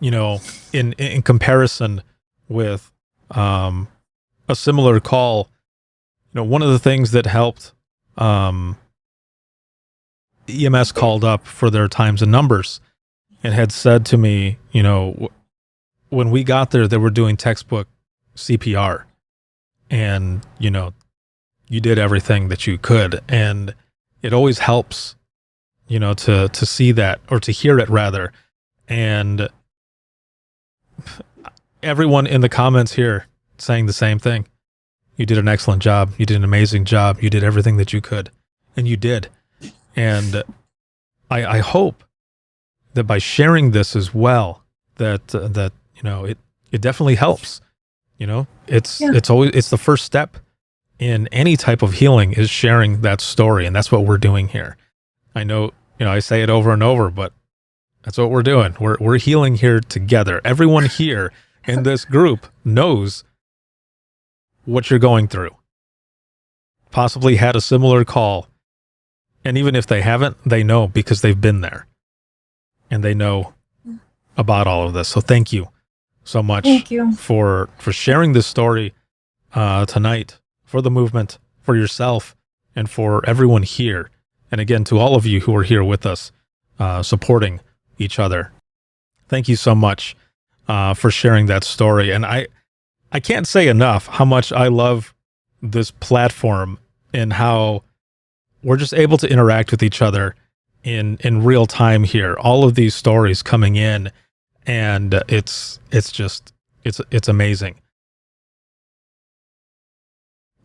In comparison with a similar call, one of the things that helped, EMS called up for their times and numbers and had said to me, when we got there, they were doing textbook CPR, and you did everything that you could, and it always helps, to see that, or to hear it rather. And everyone in the comments here saying the same thing. You did an excellent job. You did an amazing job. You did everything that you could, and you did. And I hope that by sharing this as well, that it definitely helps. It's the first step in any type of healing, is sharing that story, and that's what we're doing here. I know, I say it over and over, but that's what we're doing. We're healing here together. Everyone here in this group knows what you're going through. Possibly had a similar call. And even if they haven't, they know, because they've been there. And they know about all of this. So thank you so much for sharing this story tonight, for the movement, for yourself, and for everyone here. And again, to all of you who are here with us, supporting each other. Thank you so much for sharing that story. And I can't say enough how much I love this platform, and how we're just able to interact with each other in real time here. All of these stories coming in, and it's amazing.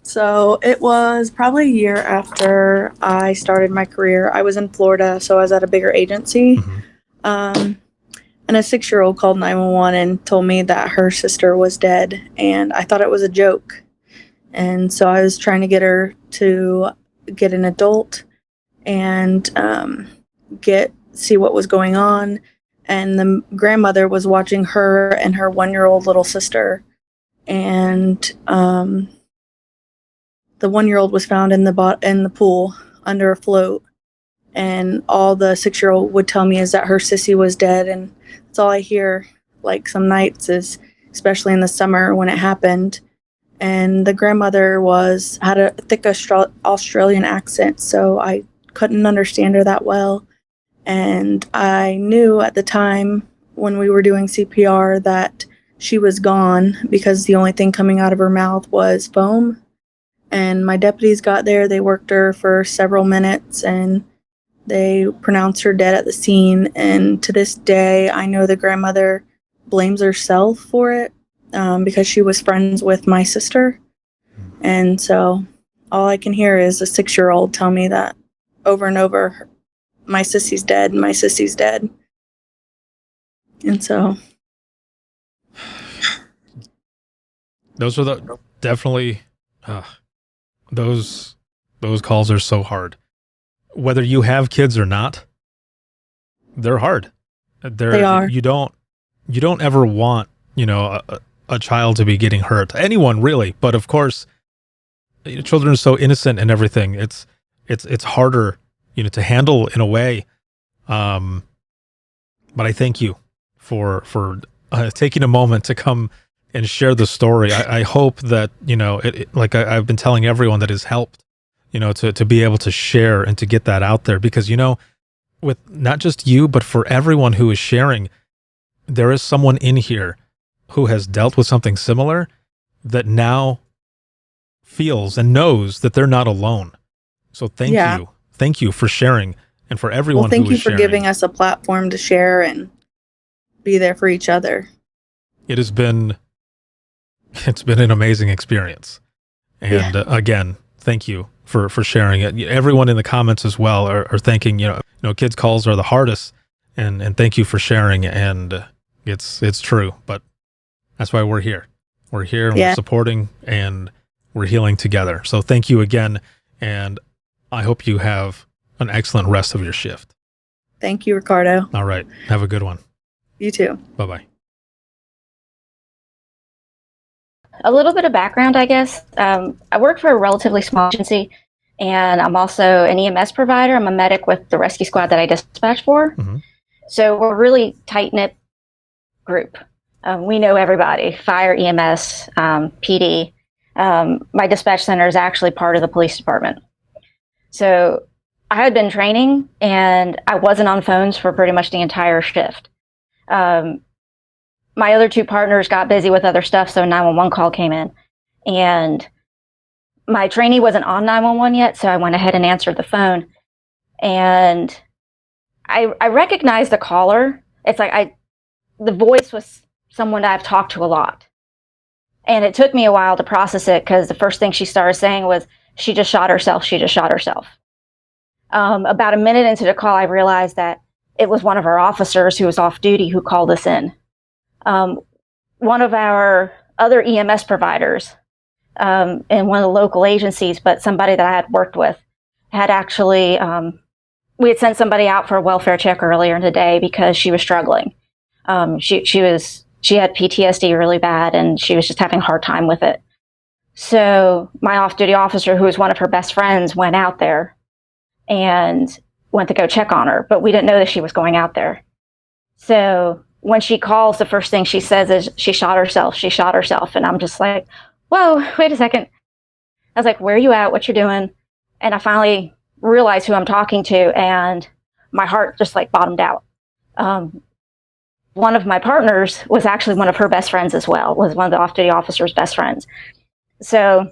So it was probably a year after I started my career. I was in Florida, so I was at a bigger agency. And a 6-year-old called 911 and told me that her sister was dead, and I thought it was a joke. And so I was trying to get her to get an adult and see what was going on. And the grandmother was watching her and her 1-year-old little sister. And the 1-year-old was found in the pool under a float. And all the 6-year-old would tell me is that her sissy was dead. And that's all I hear, like, some nights, is especially in the summer when it happened. And the grandmother had a thick Australian accent, so I couldn't understand her that well. And I knew at the time when we were doing CPR that she was gone, because the only thing coming out of her mouth was foam. And my deputies got there. They worked her for several minutes, and they pronounced her dead at the scene. And to this day, I know the grandmother blames herself for it, because she was friends with my sister. And so all I can hear is a 6-year-old tell me that over and over, my sissy's dead, my sissy's dead. And so those are definitely those calls are so hard. Whether you have kids or not, they're hard. They are. You don't ever want, a child to be getting hurt. Anyone, really. But of course, children are so innocent and everything. It's harder, to handle in a way. But I thank you for taking a moment to come and share the story. I hope that, like I've been telling everyone, that has helped, to be able to share and to get that out there, because, with not just you, but for everyone who is sharing, there is someone in here who has dealt with something similar that now feels and knows that they're not alone. So thank you for sharing, and for everyone. Well, thank who you is for sharing. giving us a platform to share and be there for each other. It's been an amazing experience, and again, thank you for sharing it. Everyone in the comments as well are thanking, kids' calls are the hardest, and thank you for sharing. And it's true, but that's why we're here. We're here, and we're supporting, and we're healing together. So thank you again, and I hope you have an excellent rest of your shift. Thank you, Ricardo. All right. Have a good one. You too. Bye-bye. A little bit of background, I guess. I work for a relatively small agency, and I'm also an EMS provider. I'm a medic with the rescue squad that I dispatch for. Mm-hmm. So we're a really tight-knit group. We know everybody, fire, EMS, PD. My dispatch center is actually part of the police department. So I had been training, and I wasn't on phones for pretty much the entire shift. my other two partners got busy with other stuff, so 911 call came in. And my trainee wasn't on 911 yet, so I went ahead and answered the phone. And I recognized the caller. It's like the voice was someone that I've talked to a lot. And it took me a while to process it, because the first thing she started saying was, she just shot herself, she just shot herself. About a minute into the call, I realized that it was one of our officers who was off duty who called us in. One of our other EMS providers in one of the local agencies, but somebody that I had worked with, had actually, we had sent somebody out for a welfare check earlier in the day because she was struggling. She had PTSD really bad, and she was just having a hard time with it. So my off-duty officer, who was one of her best friends, went out there and went to go check on her, but we didn't know that she was going out there. So when she calls, the first thing she says is, she shot herself, she shot herself. And I'm just like, whoa, wait a second. I was like, where are you at? What you doing? And I finally realized who I'm talking to, and my heart just like bottomed out. One of my partners was actually one of her best friends as well, was one of the off-duty officer's best friends. So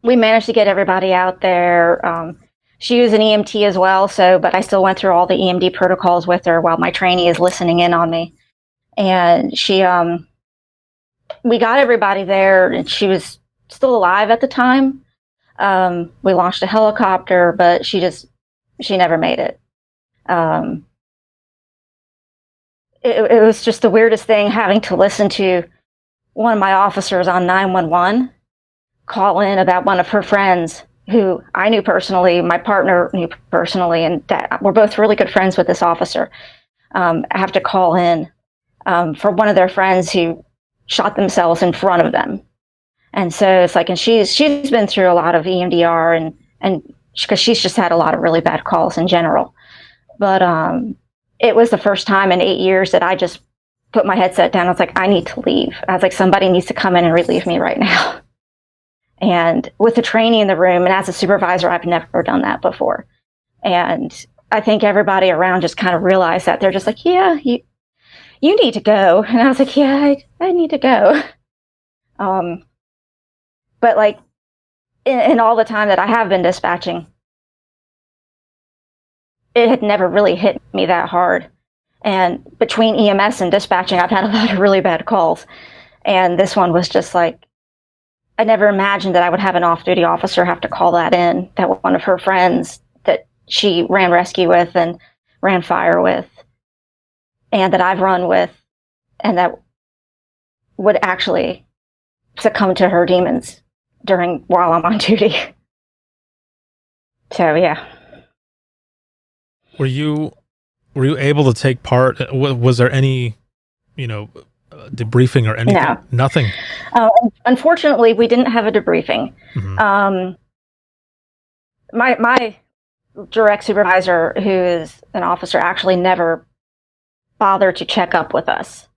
we managed to get everybody out there. She was an EMT as well, but I still went through all the EMD protocols with her while my trainee is listening in on me. And we got everybody there, and she was still alive at the time. We launched a helicopter, but she never made it. It was just the weirdest thing, having to listen to one of my officers on 911 call in about one of her friends who I knew personally, my partner knew personally, and that we're both really good friends with this officer. I have to call in for one of their friends who shot themselves in front of them. And so it's like, and she's been through a lot of EMDR, and because she's just had a lot of really bad calls in general. But it was the first time in 8 years that I just put my headset down. I was like, I need to leave. I was like, somebody needs to come in and relieve me right now. And with the trainee in the room, and as a supervisor, I've never done that before. And I think everybody around just kind of realized that. They're just like, yeah, you need to go. And I was like, yeah, I need to go. But like in all the time that I have been dispatching, it had never really hit me that hard. And between EMS and dispatching, I've had a lot of really bad calls. And this one was just like, I never imagined that I would have an off-duty officer have to call that in, that one of her friends that she ran rescue with and ran fire with, and that I've run with, and that would actually succumb to her demons while I'm on duty. So, yeah. Were you able to take part? Was there any, debriefing or anything? No. Nothing. Unfortunately, we didn't have a debriefing. Mm-hmm. My direct supervisor, who is an officer, actually never bothered to check up with us.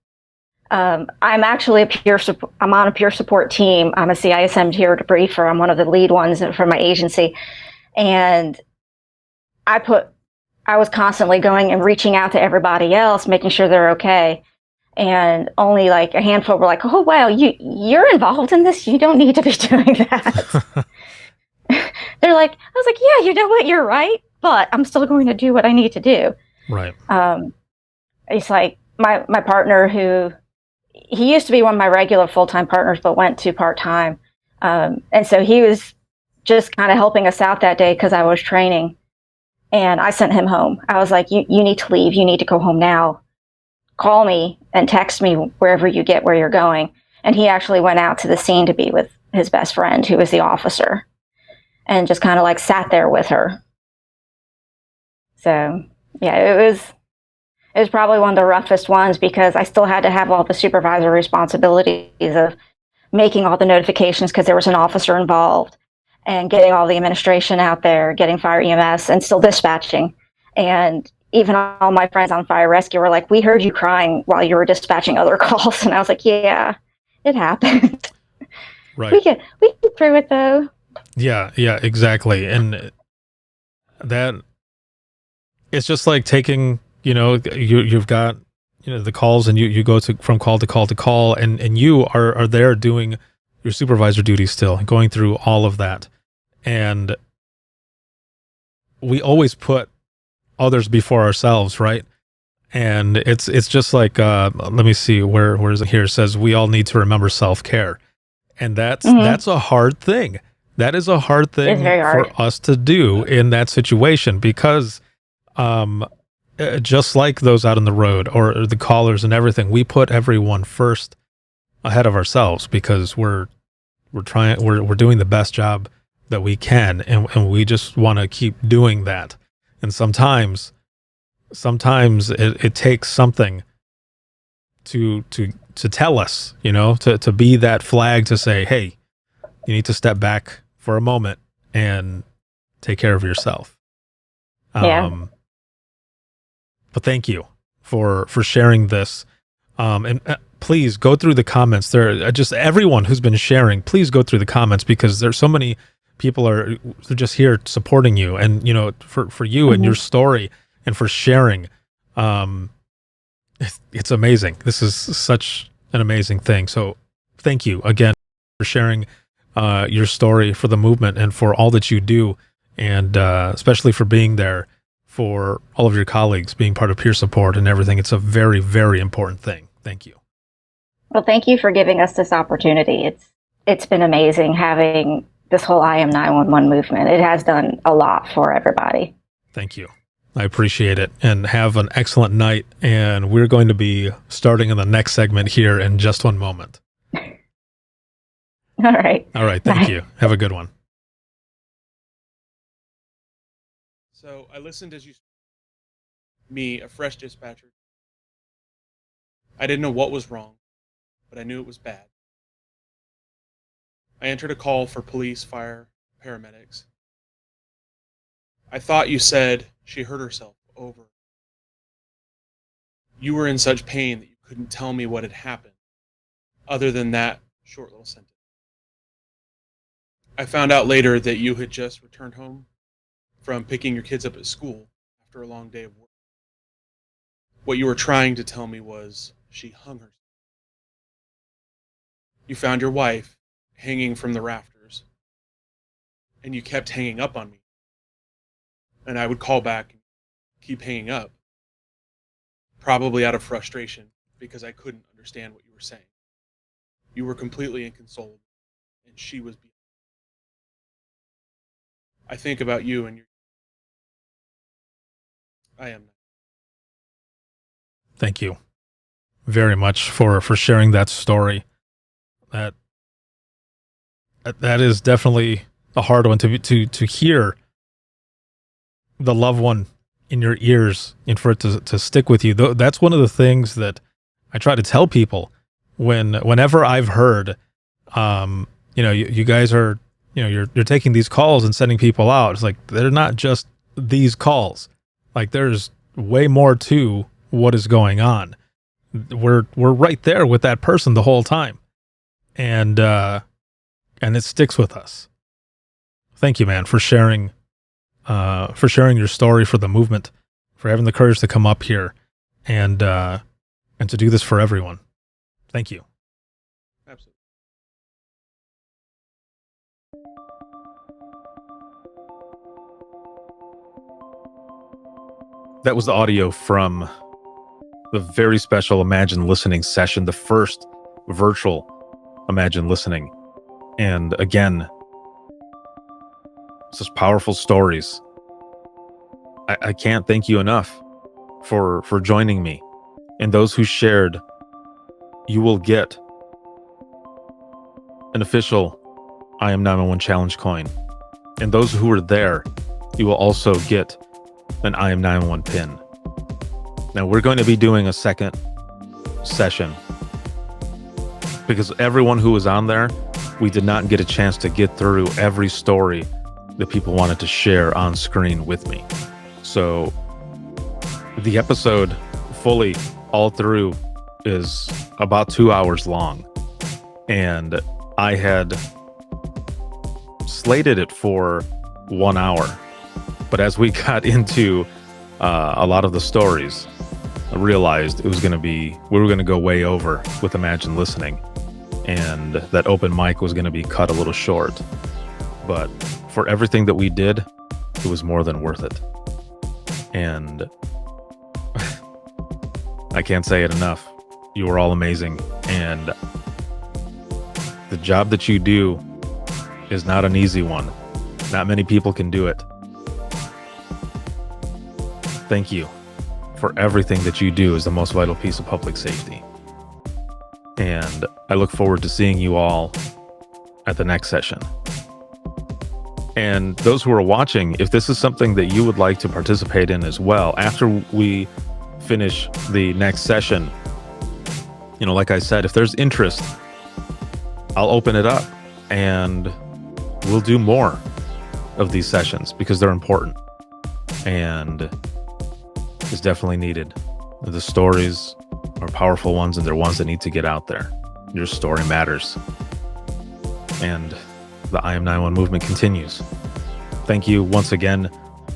I'm actually I'm on a peer support team. I'm a CISM peer debriefer. I'm one of the lead ones for my agency, and I was constantly going and reaching out to everybody else, making sure they're okay. And only like a handful were like, oh, wow, you're involved in this. You don't need to be doing that. They're like, I was like, yeah, you know what? You're right. But I'm still going to do what I need to do. Right. It's like my partner, who he used to be one of my regular full-time partners, but went to part-time. And so he was just kind of helping us out that day because I was training. And I sent him home. I was like, you need to leave. You need to go home now. Call me and text me wherever you get where you're going. And he actually went out to the scene to be with his best friend, who was the officer, and just kind of like sat there with her. So yeah, it was probably one of the roughest ones, because I still had to have all the supervisor responsibilities of making all the notifications, because there was an officer involved, and getting all the administration out there, getting fire EMS, and still dispatching. And even all my friends on fire rescue were like, we heard you crying while you were dispatching other calls. And I was like, yeah, it happened. Right. We get through it though. Yeah, exactly. And that, it's just like taking, you've got the calls, and you go to from call to call to call, and you are there doing your supervisor duty still, going through all of that. And we always put others before ourselves, right? And it's just like, let me see, where is it here? It says we all need to remember self-care. And that's a hard thing. That is a hard thing for us to do in that situation, because just like those out on the road or the callers and everything, we put everyone first ahead of ourselves, because we're doing the best job that we can, and we just want to keep doing that. And sometimes it takes something to tell us, to be that flag, to say, hey, you need to step back for a moment and take care of yourself. But thank you for sharing this. And please go through the comments. There, just everyone who's been sharing, please go through the comments, because there's so many people they're just here supporting you, and for you and your story, and for sharing. It's amazing. This is such an amazing thing. So thank you again for sharing your story, for the movement, and for all that you do, and especially for being there for all of your colleagues, being part of peer support and everything. It's a very, very important thing. Thank you. Well, thank you for giving us this opportunity. It's been amazing having this whole I Am 911 movement. It has done a lot for everybody. Thank you. I appreciate it, and have an excellent night. And we're going to be starting in the next segment here in just one moment. All right. All right. Thank you. Have a good one. So I listened as you, me, a fresh dispatcher. I didn't know what was wrong, but I knew it was bad. I entered a call for police, fire, paramedics. I thought you said she hurt herself over. You were in such pain that you couldn't tell me what had happened, other than that short little sentence. I found out later that you had just returned home from picking your kids up at school after a long day of work. What you were trying to tell me was she hung herself. You found your wife hanging from the rafters, and you kept hanging up on me. And I would call back and keep hanging up, probably out of frustration, because I couldn't understand what you were saying. You were completely inconsolable, and she was beyond. I think about you and your... I am. Thank you very much for sharing that story. That is definitely a hard one to hear, the loved one in your ears, and for it to stick with you. That's one of the things that I try to tell people whenever I've heard, you guys are, you're taking these calls and sending people out. It's like, they're not just these calls. Like, there's way more to what is going on. We're right there with that person the whole time. And it sticks with us. Thank you, man, for sharing your story, for the movement, for having the courage to come up here and to do this for everyone. Thank you. Absolutely. That was the audio from the very special Imagine Listening session, the first virtual Imagine Listening. And again, such powerful stories. I can't thank you enough for joining me. And those who shared, you will get an official I Am 911 challenge coin. And those who were there, you will also get an I Am 911 pin. Now we're going to be doing a second session, because everyone who was on there, we did not get a chance to get through every story that people wanted to share on screen with me. So the episode fully all through is about 2 hours long, and I had slated it for 1 hour. But as we got into a lot of the stories, realized we were going to go way over with Imagine Listening, and that open mic was going to be cut a little short. But for everything that we did, it was more than worth it. And I can't say it enough. You were all amazing. And the job that you do is not an easy one. Not many people can do it. Thank you for everything that you do as the most vital piece of public safety. And I look forward to seeing you all at the next session. And those who are watching, if this is something that you would like to participate in as well, after we finish the next session, like I said, if there's interest, I'll open it up and we'll do more of these sessions because they're important and it's definitely needed. The stories are powerful ones and they're ones that need to get out there. Your story matters. And the I Am 911 movement continues. Thank you once again.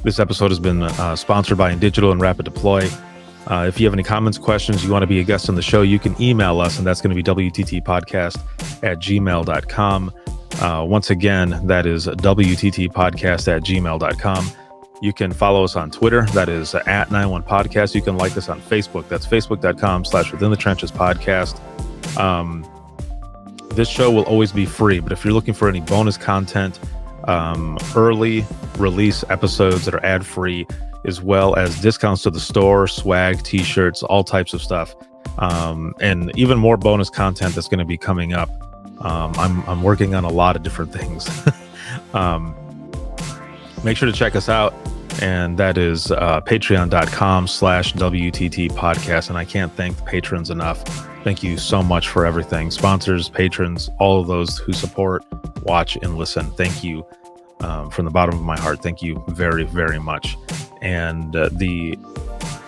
This episode has been sponsored by InDigital and Rapid Deploy. If you have any comments, questions, you want to be a guest on the show, you can email us, and that's going to be wttpodcast@gmail.com. Once again, that is wttpodcast@gmail.com. You can follow us on Twitter. That is @91podcast. You can like us on Facebook. That's facebook.com/within-the-trenches-podcast. This show will always be free, but if you're looking for any bonus content, early release episodes that are ad-free, as well as discounts to the store, swag, t-shirts, all types of stuff, and even more bonus content that's going to be coming up. I'm working on a lot of different things. Make sure to check us out, and that is patreon.com/WTT podcast. And I can't thank the patrons enough. Thank you so much for everything. Sponsors, patrons, all of those who support, watch, and listen. Thank you from the bottom of my heart. Thank you very, very much. And the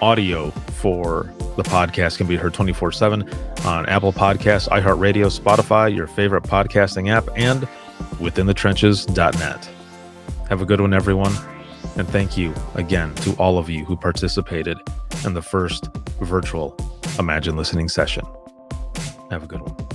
audio for the podcast can be heard 24/7 on Apple Podcasts, iHeartRadio, Spotify, your favorite podcasting app, and withinthetrenches.net. Have a good one, everyone. And thank you again to all of you who participated in the first virtual Imagine Listening session. Have a good one.